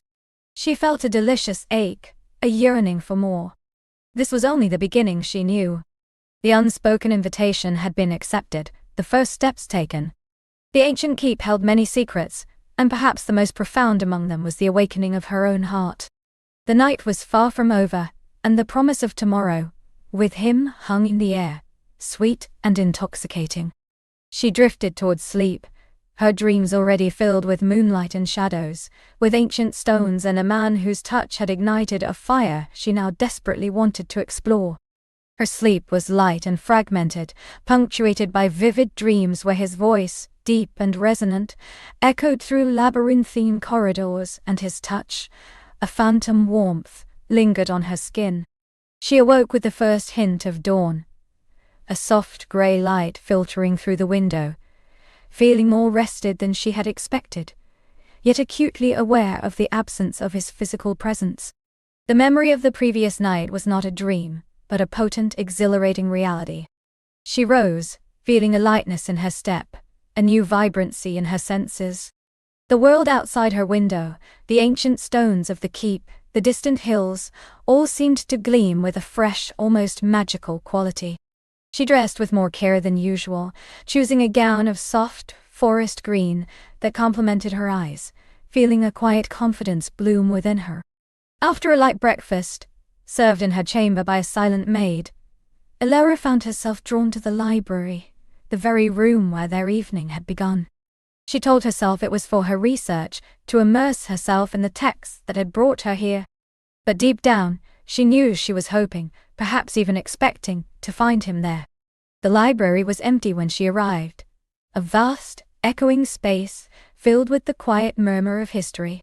She felt a delicious ache, a yearning for more. This was only the beginning, she knew. The unspoken invitation had been accepted, the first steps taken. The ancient keep held many secrets, and perhaps the most profound among them was the awakening of her own heart. The night was far from over, and the promise of tomorrow, with him, hung in the air, sweet and intoxicating. She drifted towards sleep, her dreams already filled with moonlight and shadows, with ancient stones and a man whose touch had ignited a fire she now desperately wanted to explore. Her sleep was light and fragmented, punctuated by vivid dreams where his voice, deep and resonant, echoed through labyrinthine corridors, and his touch, a phantom warmth, lingered on her skin. She awoke with the first hint of dawn, a soft grey light filtering through the window, feeling more rested than she had expected. yet acutely aware of the absence of his physical presence. The memory of the previous night was not a dream, but a potent, exhilarating reality. She rose, feeling a lightness in her step, a new vibrancy in her senses. The world outside her window, the ancient stones of the keep, the distant hills, all seemed to gleam with a fresh, almost magical quality. She dressed with more care than usual, choosing a gown of soft, forest green that complemented her eyes, feeling a quiet confidence bloom within her. After a light breakfast, served in her chamber by a silent maid, Elara found herself drawn to the library, the very room where their evening had begun. She told herself it was for her research, to immerse herself in the texts that had brought her here. But deep down, she knew she was hoping, perhaps even expecting, to find him there. The library was empty when she arrived, a vast, echoing space filled with the quiet murmur of history.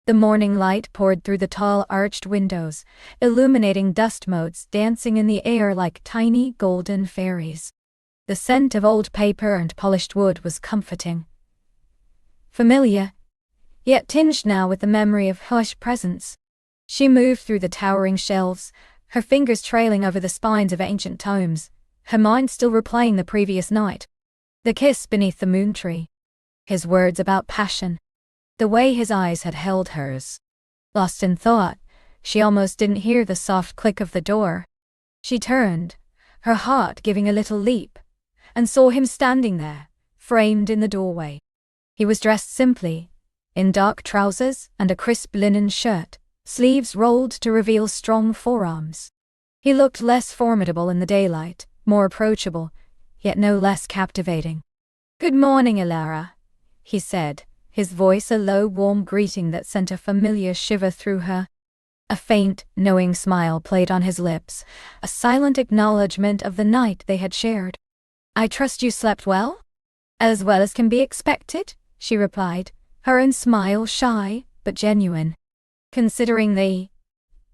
The morning light poured through the tall arched windows, illuminating dust motes dancing in the air like tiny golden fairies. The scent of old paper and polished wood was comforting. Familiar, yet tinged now with the memory of hushed presence. She moved through the towering shelves, her fingers trailing over the spines of ancient tomes, her mind still replaying the previous night. The kiss beneath the moon tree. His words about passion. The way his eyes had held hers. Lost in thought, she almost didn't hear the soft click of the door. She turned, her heart giving a little leap, and saw him standing there, framed in the doorway. He was dressed simply, in dark trousers and a crisp linen shirt, sleeves rolled to reveal strong forearms. He looked less formidable in the daylight, more approachable, yet no less captivating. "Good morning, Elara," he said, his voice a low, warm greeting that sent a familiar shiver through her. A faint, knowing smile played on his lips, a silent acknowledgement of the night they had shared. "I trust you slept well?" "As well as can be expected," she replied, her own smile shy, but genuine. "Considering the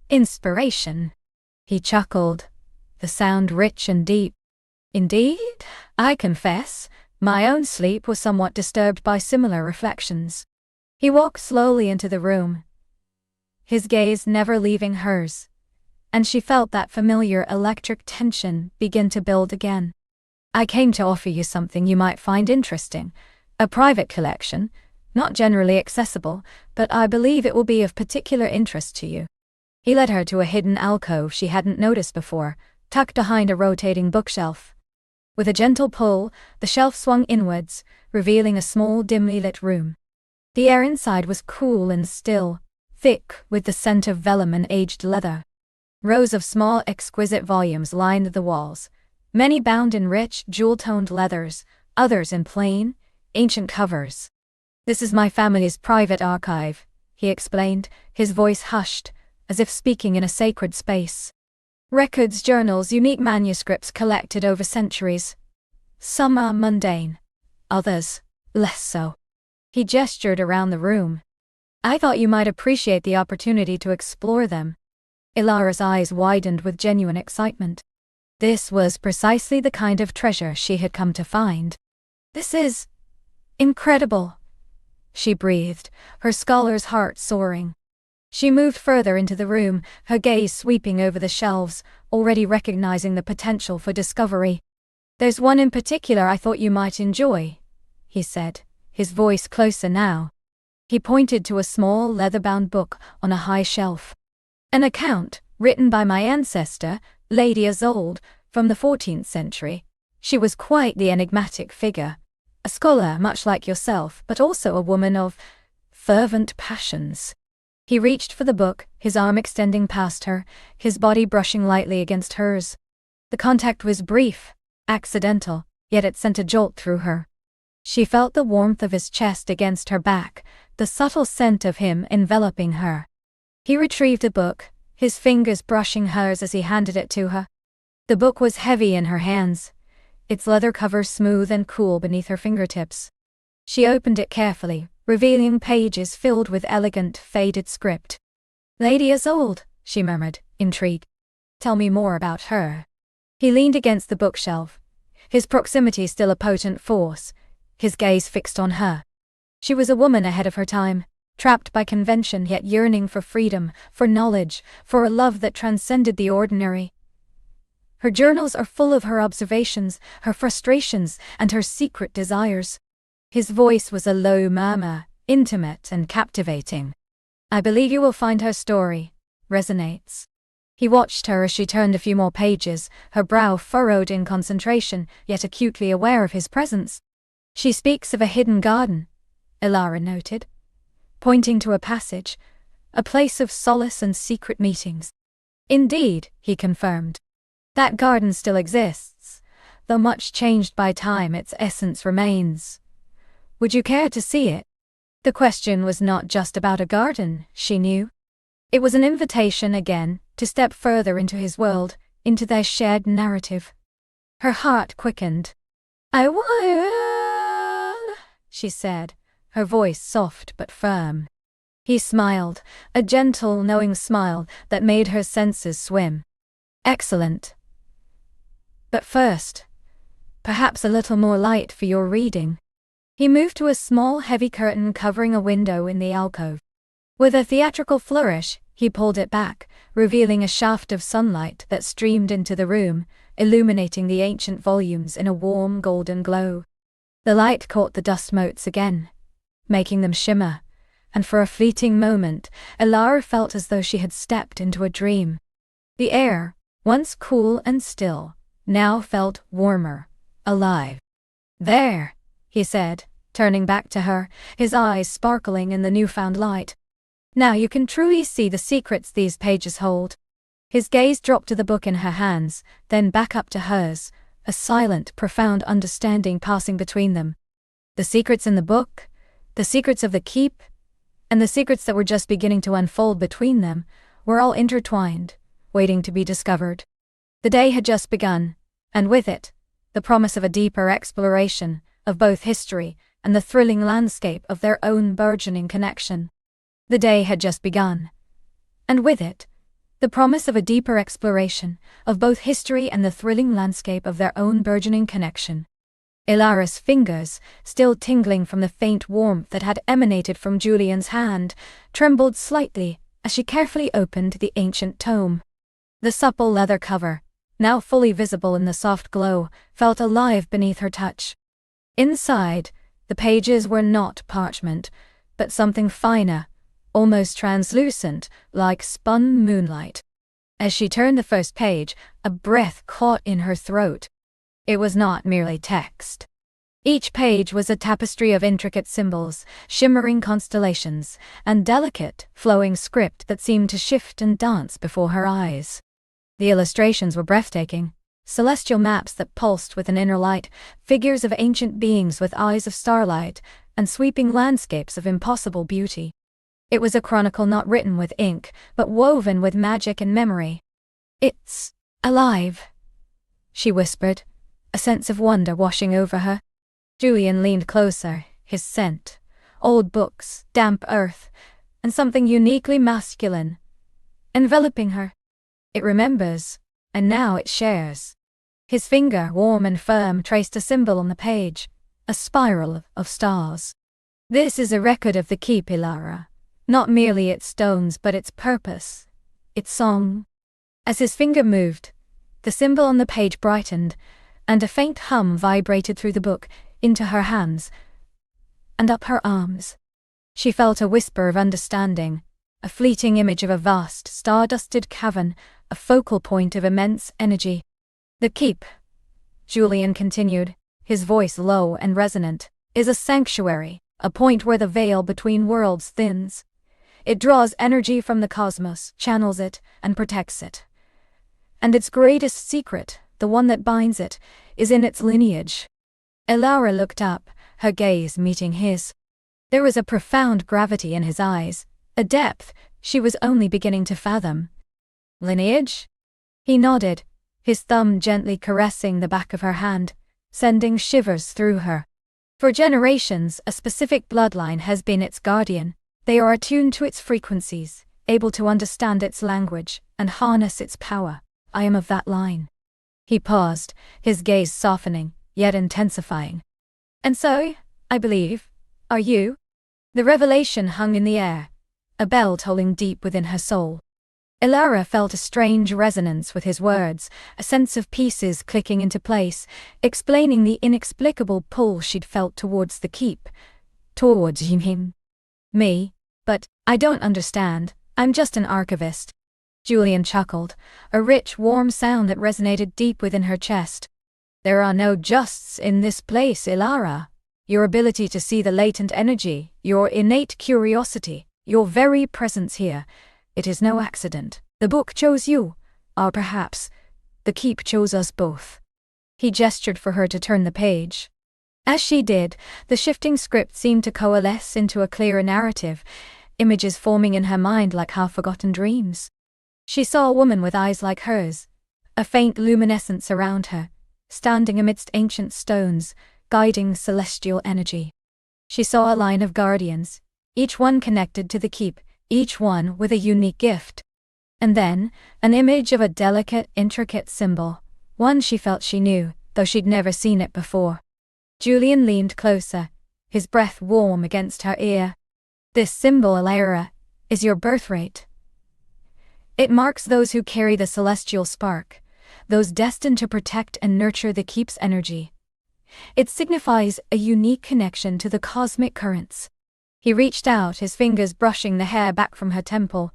inspiration." He chuckled, the sound rich and deep. "Indeed, I confess, my own sleep was somewhat disturbed by similar reflections." He walked slowly into the room, his gaze never leaving hers, and she felt that familiar electric tension begin to build again. "I came to offer you something you might find interesting, a private collection, not generally accessible, but I believe it will be of particular interest to you." He led her to a hidden alcove she hadn't noticed before, tucked behind a rotating bookshelf. With a gentle pull, the shelf swung inwards, revealing a small, dimly lit room. The air inside was cool and still, thick with the scent of vellum and aged leather. Rows of small, exquisite volumes lined the walls, many bound in rich, jewel-toned leathers, others in plain, ancient covers. "This is my family's private archive," he explained, his voice hushed, as if speaking in a sacred space. "Records, journals, unique manuscripts collected over centuries. Some are mundane, others less so." He gestured around the room. "I thought you might appreciate the opportunity to explore them." Elara's eyes widened with genuine excitement. This was precisely the kind of treasure she had come to find. "This is incredible," she breathed, her scholar's heart soaring. She moved further into the room, her gaze sweeping over the shelves, already recognizing the potential for discovery. "There's one in particular I thought you might enjoy," he said, his voice closer now. He pointed to a small leather-bound book on a high shelf. "An account, written by my ancestor, Lady Isolde, from the 14th century. She was quite the enigmatic figure. A scholar much like yourself, but also a woman of fervent passions." He reached for the book, his arm extending past her, his body brushing lightly against hers. The contact was brief, accidental, yet it sent a jolt through her. She felt the warmth of his chest against her back, the subtle scent of him enveloping her. He retrieved the book, his fingers brushing hers as he handed it to her. The book was heavy in her hands, its leather cover smooth and cool beneath her fingertips. She opened it carefully, revealing pages filled with elegant, faded script. "Lady Isolde," she murmured, intrigued. "Tell me more about her." He leaned against the bookshelf, his proximity still a potent force, his gaze fixed on her. She was a woman ahead of her time, trapped by convention yet yearning for freedom, for knowledge, for a love that transcended the ordinary. Her journals are full of her observations, her frustrations, and her secret desires. His voice was a low murmur, intimate and captivating. I believe you will find her story resonates. He watched her as she turned a few more pages, her brow furrowed in concentration, yet acutely aware of his presence. She speaks of a hidden garden, Ilara noted, pointing to a passage, a place of solace and secret meetings. Indeed, he confirmed. That garden still exists. Though much changed by time, its essence remains. Would you care to see it? The question was not just about a garden, she knew. It was an invitation again to step further into his world, into their shared narrative. Her heart quickened. I will, she said, her voice soft but firm. He smiled, a gentle, knowing smile that made her senses swim. Excellent. But first, perhaps a little more light for your reading. He moved to a small, heavy curtain covering a window in the alcove. With a theatrical flourish, he pulled it back, revealing a shaft of sunlight that streamed into the room, illuminating the ancient volumes in a warm golden glow. The light caught the dust motes again, making them shimmer, and for a fleeting moment, Ilara felt as though she had stepped into a dream. The air, once cool and still, now felt warmer, alive. There, he said, turning back to her, his eyes sparkling in the newfound light. Now you can truly see the secrets these pages hold. His gaze dropped to the book in her hands, then back up to hers, a silent, profound understanding passing between them. The secrets in the book, the secrets of the keep, and the secrets that were just beginning to unfold between them, were all intertwined, waiting to be discovered. The day had just begun, and with it, the promise of a deeper exploration of both history and the thrilling landscape of their own burgeoning connection. The day had just begun, and with it, the promise of a deeper exploration of both history and the thrilling landscape of their own burgeoning connection. Ilara's fingers, still tingling from the faint warmth that had emanated from Julian's hand, trembled slightly as she carefully opened the ancient tome. The supple leather cover, now fully visible in the soft glow, felt alive beneath her touch. Inside, the pages were not parchment, but something finer, almost translucent, like spun moonlight. As she turned the first page, a breath caught in her throat. It was not merely text. Each page was a tapestry of intricate symbols, shimmering constellations, and delicate, flowing script that seemed to shift and dance before her eyes. The illustrations were breathtaking, celestial maps that pulsed with an inner light, figures of ancient beings with eyes of starlight, and sweeping landscapes of impossible beauty. It was a chronicle not written with ink, but woven with magic and memory. It's alive, she whispered, a sense of wonder washing over her. Julian leaned closer, his scent, old books, damp earth, and something uniquely masculine, enveloping her. It remembers, and now it shares. His finger, warm and firm, traced a symbol on the page, a spiral of stars. This is a record of the keep, Ilara. Not merely its stones, but its purpose, its song. As his finger moved, the symbol on the page brightened, and a faint hum vibrated through the book, into her hands, and up her arms. She felt a whisper of understanding, a fleeting image of a vast, star-dusted cavern, a focal point of immense energy. The keep, Julian continued, his voice low and resonant, is a sanctuary, a point where the veil between worlds thins. It draws energy from the cosmos, channels it, and protects it. And its greatest secret, the one that binds it, is in its lineage. Ilara looked up, her gaze meeting his. There was a profound gravity in his eyes, a depth she was only beginning to fathom. Lineage? He nodded, his thumb gently caressing the back of her hand, sending shivers through her. For generations, a specific bloodline has been its guardian. They are attuned to its frequencies, able to understand its language, and harness its power. I am of that line. He paused, his gaze softening, yet intensifying. And so, I believe, are you? The revelation hung in the air, a bell tolling deep within her soul. Ilara felt a strange resonance with his words, a sense of pieces clicking into place, explaining the inexplicable pull she'd felt towards the keep. Towards him. Me? But I don't understand, I'm just an archivist. Julian chuckled, a rich, warm sound that resonated deep within her chest. There are no justs in this place, Ilara. Your ability to see the latent energy, your innate curiosity, your very presence here, it is no accident. The book chose you, or perhaps, the keep chose us both. He gestured for her to turn the page. As she did, the shifting script seemed to coalesce into a clearer narrative, images forming in her mind like half-forgotten dreams. She saw a woman with eyes like hers, a faint luminescence around her, standing amidst ancient stones, guiding celestial energy. She saw a line of guardians, each one connected to the keep, each one with a unique gift. And then, an image of a delicate, intricate symbol, one she felt she knew, though she'd never seen it before. Julian leaned closer, his breath warm against her ear. This symbol, Ilara, is your birthright. It marks those who carry the celestial spark, those destined to protect and nurture the keep's energy. It signifies a unique connection to the cosmic currents. He reached out, his fingers brushing the hair back from her temple.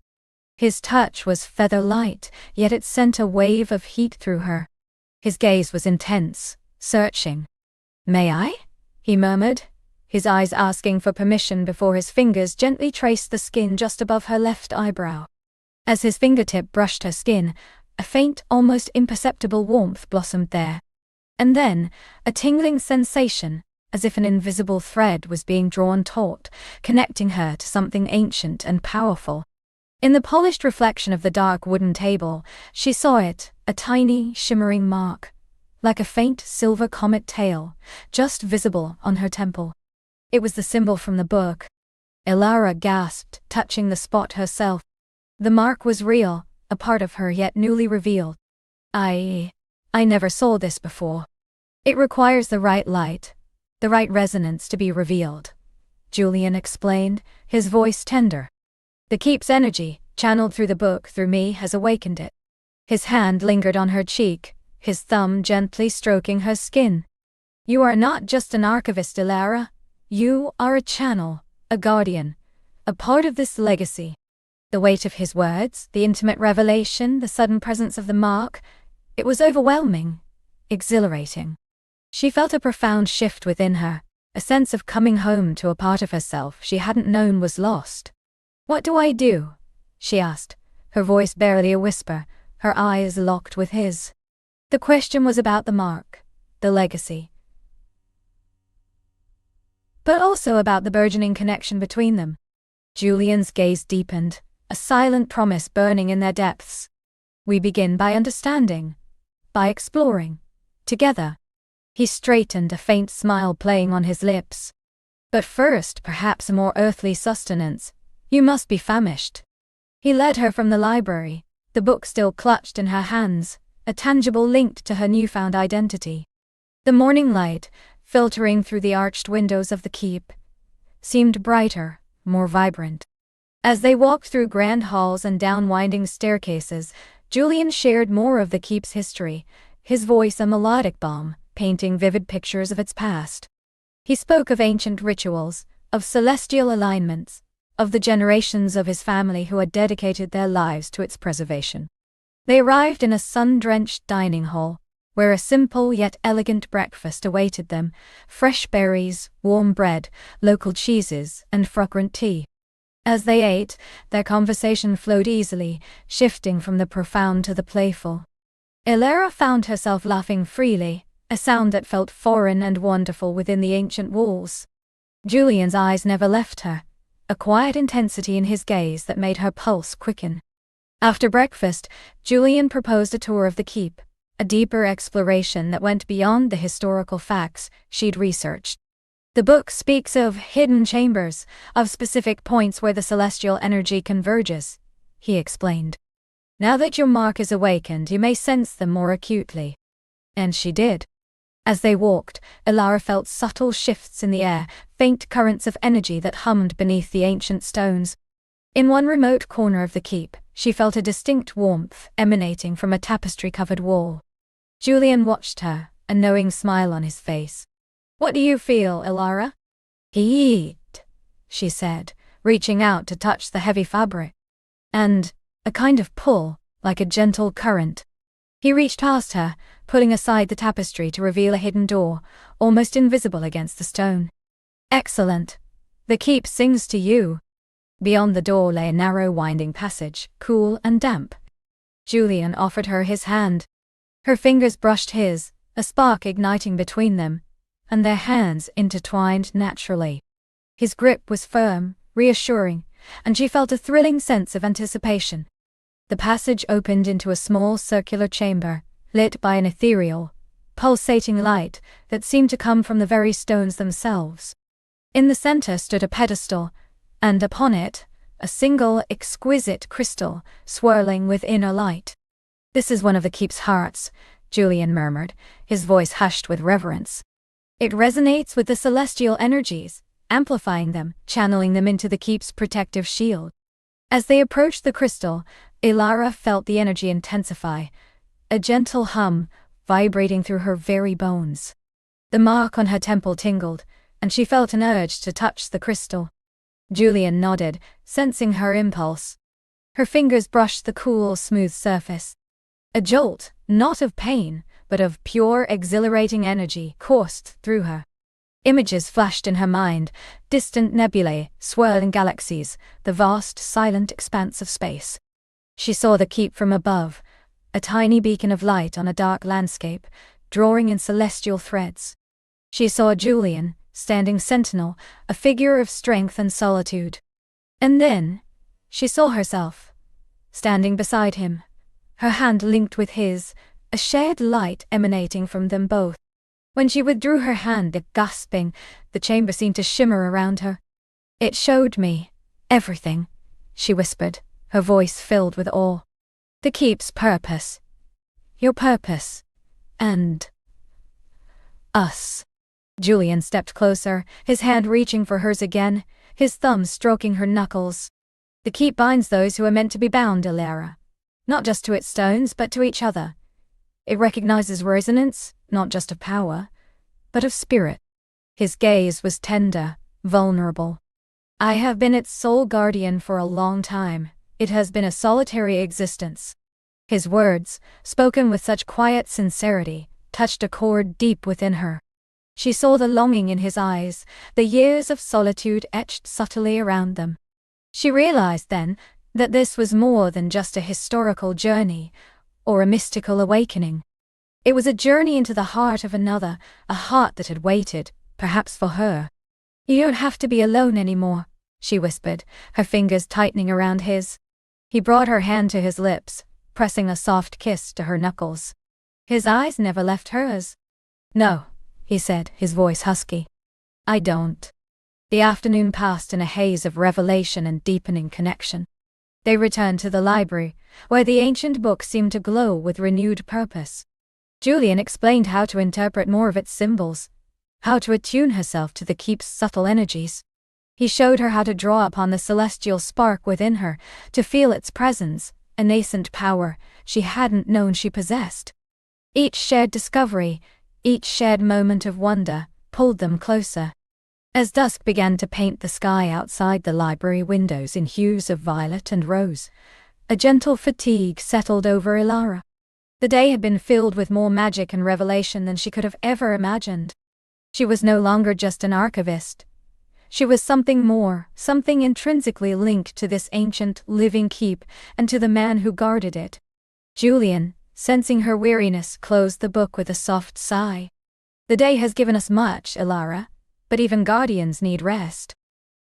His touch was feather-light, yet it sent a wave of heat through her. His gaze was intense, searching. "May I?" he murmured, his eyes asking for permission before his fingers gently traced the skin just above her left eyebrow. As his fingertip brushed her skin, a faint, almost imperceptible warmth blossomed there. And then, a tingling sensation, as if an invisible thread was being drawn taut, connecting her to something ancient and powerful. In the polished reflection of the dark wooden table, she saw it, a tiny, shimmering mark, like a faint silver comet tail, just visible on her temple. It was the symbol from the book. Ilara gasped, touching the spot herself. The mark was real, a part of her yet newly revealed. I never saw this before. It requires the right light, the right resonance to be revealed, Julian explained, his voice tender. The keep's energy, channeled through the book through me, has awakened it. His hand lingered on her cheek, his thumb gently stroking her skin. You are not just an archivist, Ilara. You are a channel, a guardian, a part of this legacy. The weight of his words, the intimate revelation, the sudden presence of the mark, it was overwhelming, exhilarating. She felt a profound shift within her, a sense of coming home to a part of herself she hadn't known was lost. "What do I do?" she asked, her voice barely a whisper, her eyes locked with his. The question was about the mark, the legacy, but also about the burgeoning connection between them. Julian's gaze deepened, a silent promise burning in their depths. We begin by understanding, by exploring, together. He straightened, a faint smile playing on his lips. But first, perhaps a more earthly sustenance. You must be famished. He led her from the library, the book still clutched in her hands, a tangible link to her newfound identity. The morning light, filtering through the arched windows of the keep, seemed brighter, more vibrant. As they walked through grand halls and down winding staircases, Julian shared more of the keep's history, his voice a melodic balm, painting vivid pictures of its past. He spoke of ancient rituals, of celestial alignments, of the generations of his family who had dedicated their lives to its preservation. They arrived in a sun-drenched dining hall, where a simple yet elegant breakfast awaited them, fresh berries, warm bread, local cheeses, and fragrant tea. As they ate, their conversation flowed easily, shifting from the profound to the playful. Ilara found herself laughing freely, a sound that felt foreign and wonderful within the ancient walls. Julian's eyes never left her, a quiet intensity in his gaze that made her pulse quicken. After breakfast, Julian proposed a tour of the keep, a deeper exploration that went beyond the historical facts she'd researched. The book speaks of hidden chambers, of specific points where the celestial energy converges, he explained. Now that your mark is awakened, you may sense them more acutely. And she did. As they walked, Ilara felt subtle shifts in the air, faint currents of energy that hummed beneath the ancient stones. In one remote corner of the keep, she felt a distinct warmth emanating from a tapestry-covered wall. Julian watched her, a knowing smile on his face. "What do you feel, Ilara?" "Heat," she said, reaching out to touch the heavy fabric. "And a kind of pull, like a gentle current." He reached past her, pulling aside the tapestry to reveal a hidden door, almost invisible against the stone. "Excellent. The keep sings to you." Beyond the door lay a narrow winding passage, cool and damp. Julian offered her his hand. Her fingers brushed his, a spark igniting between them, and their hands intertwined naturally. His grip was firm, reassuring, and she felt a thrilling sense of anticipation. The passage opened into a small circular chamber, lit by an ethereal, pulsating light that seemed to come from the very stones themselves. In the center stood a pedestal, and upon it, a single exquisite crystal swirling with inner light. "This is one of the keep's hearts," Julian murmured, his voice hushed with reverence. "It resonates with the celestial energies, amplifying them, channeling them into the keep's protective shield." As they approached the crystal, Ilara felt the energy intensify, a gentle hum vibrating through her very bones. The mark on her temple tingled, and she felt an urge to touch the crystal. Julian nodded, sensing her impulse. Her fingers brushed the cool, smooth surface. A jolt, not of pain, but of pure, exhilarating energy, coursed through her. Images flashed in her mind, distant nebulae, swirling galaxies, the vast, silent expanse of space. She saw the keep from above, a tiny beacon of light on a dark landscape, drawing in celestial threads. She saw Julian, standing sentinel, a figure of strength and solitude. And then, she saw herself, standing beside him, her hand linked with his, a shared light emanating from them both. When she withdrew her hand, gasping, the chamber seemed to shimmer around her. "It showed me everything," she whispered, her voice filled with awe. "The keep's purpose. Your purpose. And us." Julian stepped closer, his hand reaching for hers again, his thumb stroking her knuckles. "The keep binds those who are meant to be bound, Ilara. Not just to its stones, but to each other. It recognizes resonance, not just of power, but of spirit." His gaze was tender, vulnerable. "I have been its sole guardian for a long time. It has been a solitary existence." His words, spoken with such quiet sincerity, touched a chord deep within her. She saw the longing in his eyes, the years of solitude etched subtly around them. She realized then that this was more than just a historical journey, or a mystical awakening. It was a journey into the heart of another, a heart that had waited, perhaps for her. "You don't have to be alone anymore," she whispered, her fingers tightening around his. He brought her hand to his lips, pressing a soft kiss to her knuckles. His eyes never left hers. "No," he said, his voice husky. "I don't." The afternoon passed in a haze of revelation and deepening connection. They returned to the library, where the ancient book seemed to glow with renewed purpose. Julian explained how to interpret more of its symbols, how to attune herself to the keep's subtle energies. He showed her how to draw upon the celestial spark within her, to feel its presence, a nascent power she hadn't known she possessed. Each shared discovery, each shared moment of wonder, pulled them closer. As dusk began to paint the sky outside the library windows in hues of violet and rose, a gentle fatigue settled over Ilara. The day had been filled with more magic and revelation than she could have ever imagined. She was no longer just an archivist. She was something more, something intrinsically linked to this ancient, living keep and to the man who guarded it. Julian, sensing her weariness, closed the book with a soft sigh. "The day has given us much, Ilara, but even guardians need rest."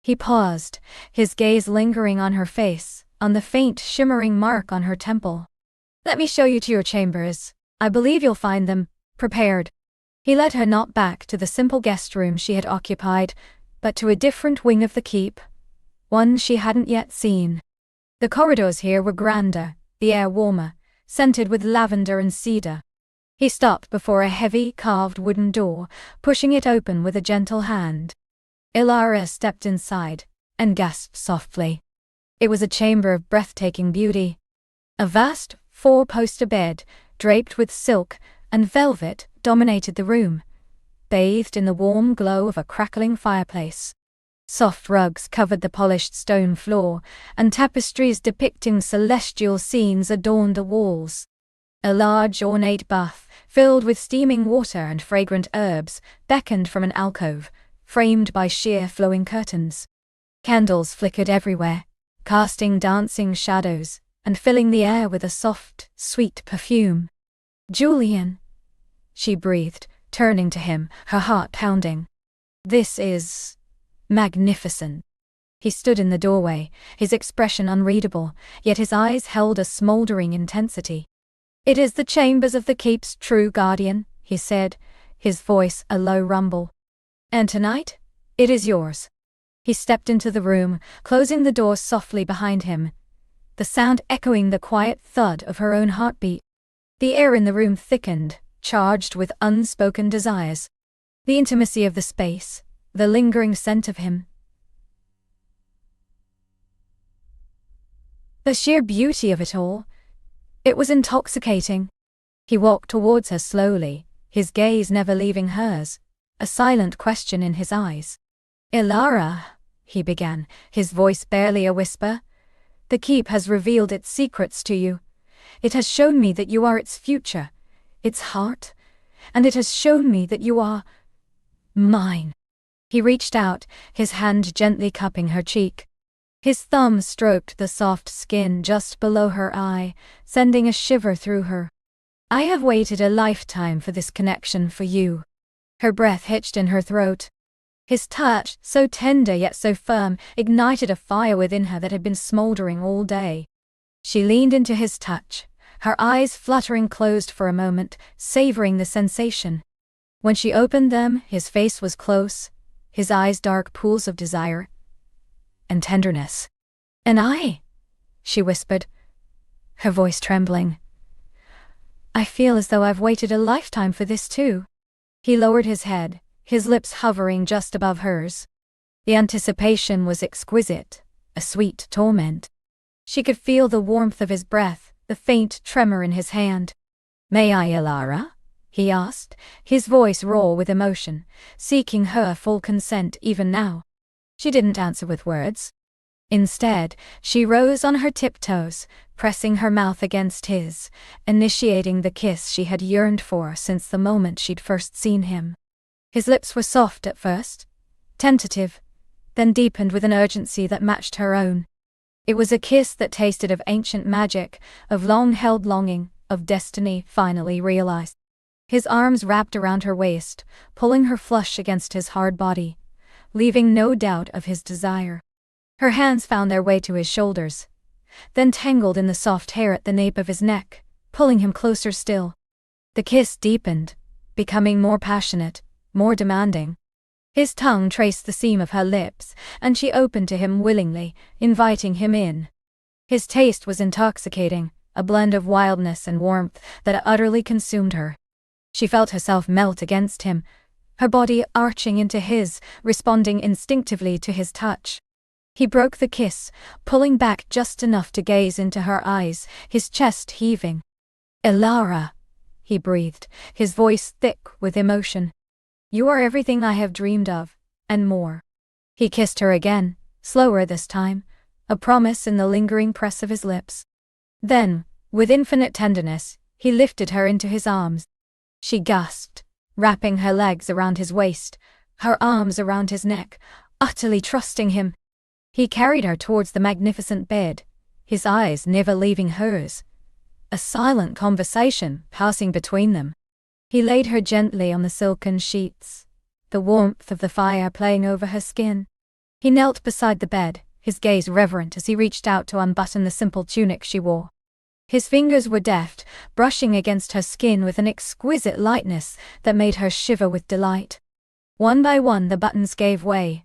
He paused, his gaze lingering on her face, on the faint, shimmering mark on her temple. "Let me show you to your chambers. I believe you'll find them prepared." He led her not back to the simple guest room she had occupied, but to a different wing of the keep, one she hadn't yet seen. The corridors here were grander, the air warmer, scented with lavender and cedar. He stopped before a heavy, carved wooden door, pushing it open with a gentle hand. Ilara stepped inside and gasped softly. It was a chamber of breathtaking beauty. A vast, four-poster bed, draped with silk and velvet, dominated the room, bathed in the warm glow of a crackling fireplace. Soft rugs covered the polished stone floor, and tapestries depicting celestial scenes adorned the walls. A large, ornate bath, filled with steaming water and fragrant herbs, beckoned from an alcove, framed by sheer flowing curtains. Candles flickered everywhere, casting dancing shadows, and filling the air with a soft, sweet perfume. "Julian," she breathed, turning to him, her heart pounding. "This is magnificent." He stood in the doorway, his expression unreadable, yet his eyes held a smoldering intensity. "It is the chambers of the keep's true guardian," he said, his voice a low rumble. "And tonight, it is yours." He stepped into the room, closing the door softly behind him, the sound echoing the quiet thud of her own heartbeat. The air in the room thickened, charged with unspoken desires. The intimacy of the space, the lingering scent of him. The sheer beauty of it all. It was intoxicating. He walked towards her slowly, his gaze never leaving hers, a silent question in his eyes. "Ilara," he began, his voice barely a whisper, "the keep has revealed its secrets to you. It has shown me that you are its future, its heart, and it has shown me that you are mine." He reached out, his hand gently cupping her cheek. His thumb stroked the soft skin just below her eye, sending a shiver through her. "I have waited a lifetime for this connection for you." Her breath hitched in her throat. His touch, so tender yet so firm, ignited a fire within her that had been smoldering all day. She leaned into his touch, her eyes fluttering closed for a moment, savoring the sensation. When she opened them, his face was close, his eyes dark pools of desire and tenderness. "And I," she whispered, her voice trembling. "I feel as though I've waited a lifetime for this too." He lowered his head, his lips hovering just above hers. The anticipation was exquisite, a sweet torment. She could feel the warmth of his breath, the faint tremor in his hand. "May I, Ilara?" he asked, his voice raw with emotion, seeking her full consent even now. She didn't answer with words. Instead, she rose on her tiptoes, pressing her mouth against his, initiating the kiss she had yearned for since the moment she'd first seen him. His lips were soft at first, tentative, then deepened with an urgency that matched her own. It was a kiss that tasted of ancient magic, of long-held longing, of destiny finally realized. His arms wrapped around her waist, pulling her flush against his hard body, leaving no doubt of his desire. Her hands found their way to his shoulders, then tangled in the soft hair at the nape of his neck, pulling him closer still. The kiss deepened, becoming more passionate, more demanding. His tongue traced the seam of her lips, and she opened to him willingly, inviting him in. His taste was intoxicating, a blend of wildness and warmth that utterly consumed her. She felt herself melt against him, her body arching into his, responding instinctively to his touch. He broke the kiss, pulling back just enough to gaze into her eyes, his chest heaving. "Ilara," he breathed, his voice thick with emotion. "You are everything I have dreamed of, and more." He kissed her again, slower this time, a promise in the lingering press of his lips. Then, with infinite tenderness, he lifted her into his arms. She gasped, wrapping her legs around his waist, her arms around his neck, utterly trusting him. He carried her towards the magnificent bed, his eyes never leaving hers, a silent conversation passing between them. He laid her gently on the silken sheets, the warmth of the fire playing over her skin. He knelt beside the bed, his gaze reverent as he reached out to unbutton the simple tunic she wore. His fingers were deft, brushing against her skin with an exquisite lightness that made her shiver with delight. One by one the buttons gave way,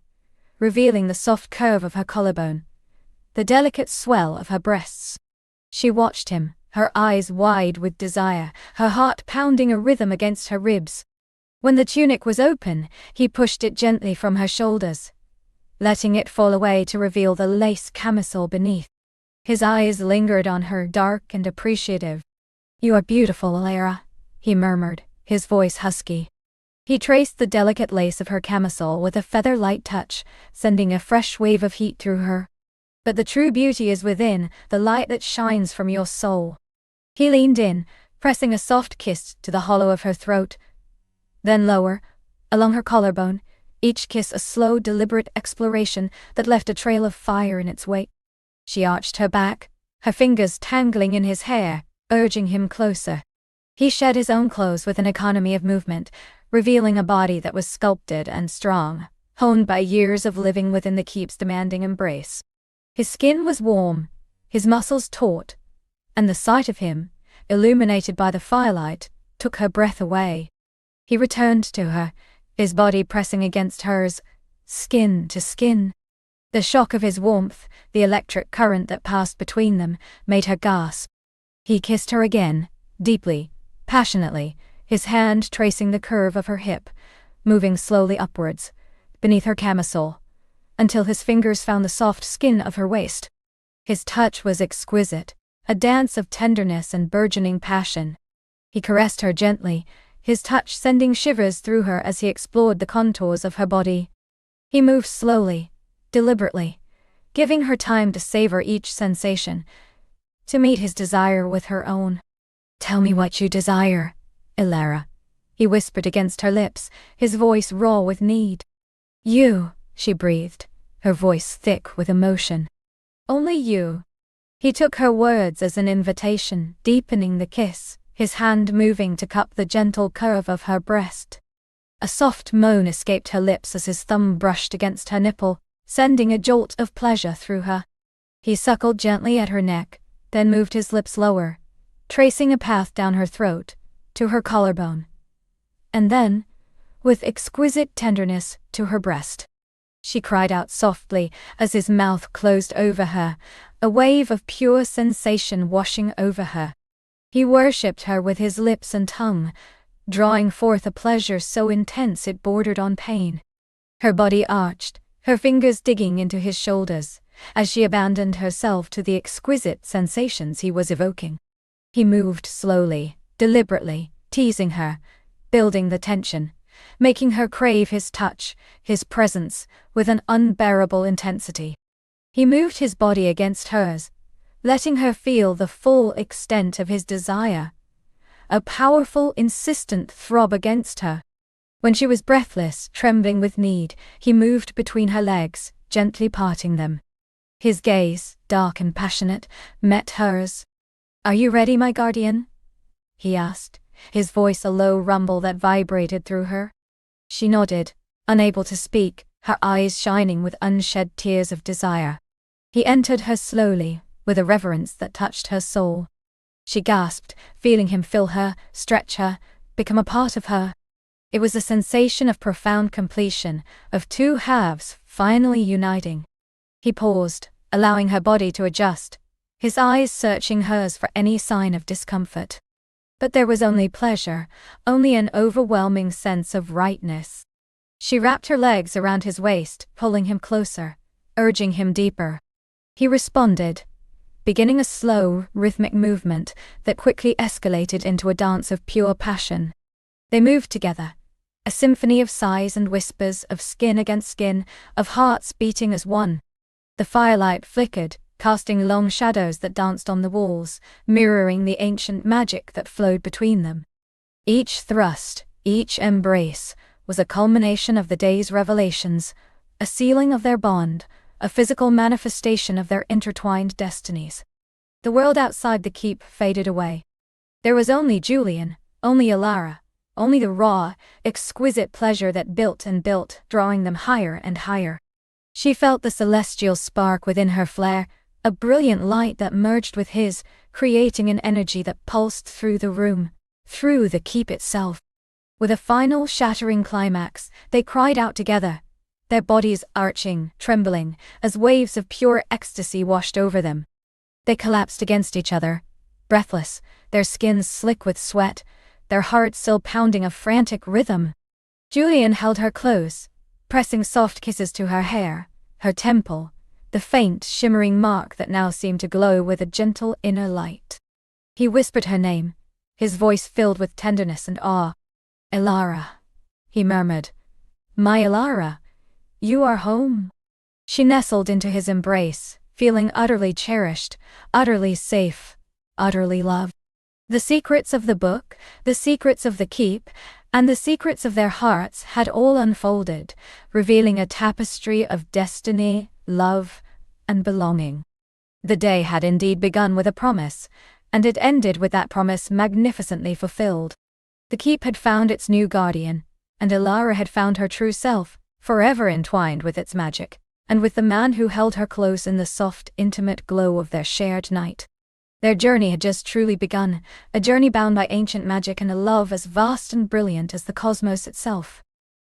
revealing the soft curve of her collarbone, the delicate swell of her breasts. She watched him, her eyes wide with desire, her heart pounding a rhythm against her ribs. When the tunic was open, he pushed it gently from her shoulders, letting it fall away to reveal the lace camisole beneath. His eyes lingered on her, dark and appreciative. "You are beautiful, Alara," he murmured, his voice husky. He traced the delicate lace of her camisole with a feather-light touch, sending a fresh wave of heat through her. "But the true beauty is within, the light that shines from your soul." He leaned in, pressing a soft kiss to the hollow of her throat, then lower, along her collarbone, each kiss a slow, deliberate exploration that left a trail of fire in its wake. She arched her back, her fingers tangling in his hair, urging him closer. He shed his own clothes with an economy of movement, revealing a body that was sculpted and strong, honed by years of living within the keep's demanding embrace. His skin was warm, his muscles taut, and the sight of him, illuminated by the firelight, took her breath away. He returned to her, his body pressing against hers, skin to skin. The shock of his warmth, the electric current that passed between them, made her gasp. He kissed her again, deeply, passionately, his hand tracing the curve of her hip, moving slowly upwards, beneath her camisole, until his fingers found the soft skin of her waist. His touch was exquisite, a dance of tenderness and burgeoning passion. He caressed her gently, his touch sending shivers through her as he explored the contours of her body. He moved slowly, deliberately, giving her time to savor each sensation, to meet his desire with her own. "Tell me what you desire, Alara," he whispered against her lips, his voice raw with need. "You," she breathed, her voice thick with emotion. "Only you." He took her words as an invitation, deepening the kiss, his hand moving to cup the gentle curve of her breast. A soft moan escaped her lips as his thumb brushed against her nipple, sending a jolt of pleasure through her. He suckled gently at her neck, then moved his lips lower, tracing a path down her throat, to her collarbone, and then, with exquisite tenderness, to her breast. She cried out softly as his mouth closed over her, a wave of pure sensation washing over her. He worshipped her with his lips and tongue, drawing forth a pleasure so intense it bordered on pain. Her body arched, her fingers digging into his shoulders, as she abandoned herself to the exquisite sensations he was evoking. He moved slowly, deliberately, teasing her, building the tension, making her crave his touch, his presence, with an unbearable intensity. He moved his body against hers, letting her feel the full extent of his desire, a powerful, insistent throb against her. When she was breathless, trembling with need, he moved between her legs, gently parting them. His gaze, dark and passionate, met hers. "Are you ready, my guardian?" he asked, his voice a low rumble that vibrated through her. She nodded, unable to speak, her eyes shining with unshed tears of desire. He entered her slowly, with a reverence that touched her soul. She gasped, feeling him fill her, stretch her, become a part of her. It was a sensation of profound completion, of two halves finally uniting. He paused, allowing her body to adjust, his eyes searching hers for any sign of discomfort. But there was only pleasure, only an overwhelming sense of rightness. She wrapped her legs around his waist, pulling him closer, urging him deeper. He responded, beginning a slow, rhythmic movement that quickly escalated into a dance of pure passion. They moved together, a symphony of sighs and whispers, of skin against skin, of hearts beating as one. The firelight flickered, casting long shadows that danced on the walls, mirroring the ancient magic that flowed between them. Each thrust, each embrace, was a culmination of the day's revelations, a sealing of their bond, a physical manifestation of their intertwined destinies. The world outside the keep faded away. There was only Julian, only Alara, only the raw, exquisite pleasure that built and built, drawing them higher and higher. She felt the celestial spark within her flare, a brilliant light that merged with his, creating an energy that pulsed through the room, through the keep itself. With a final shattering climax, they cried out together, their bodies arching, trembling, as waves of pure ecstasy washed over them. They collapsed against each other, breathless, their skins slick with sweat, their hearts still pounding a frantic rhythm. Julian held her close, pressing soft kisses to her hair, her temple, the faint, shimmering mark that now seemed to glow with a gentle inner light. He whispered her name, his voice filled with tenderness and awe. "Elara," he murmured. "My Elara, you are home." She nestled into his embrace, feeling utterly cherished, utterly safe, utterly loved. The secrets of the book, the secrets of the keep, and the secrets of their hearts had all unfolded, revealing a tapestry of destiny, love, and belonging. The day had indeed begun with a promise, and it ended with that promise magnificently fulfilled. The keep had found its new guardian, and Elara had found her true self, forever entwined with its magic, and with the man who held her close in the soft, intimate glow of their shared night. Their journey had just truly begun, a journey bound by ancient magic and a love as vast and brilliant as the cosmos itself.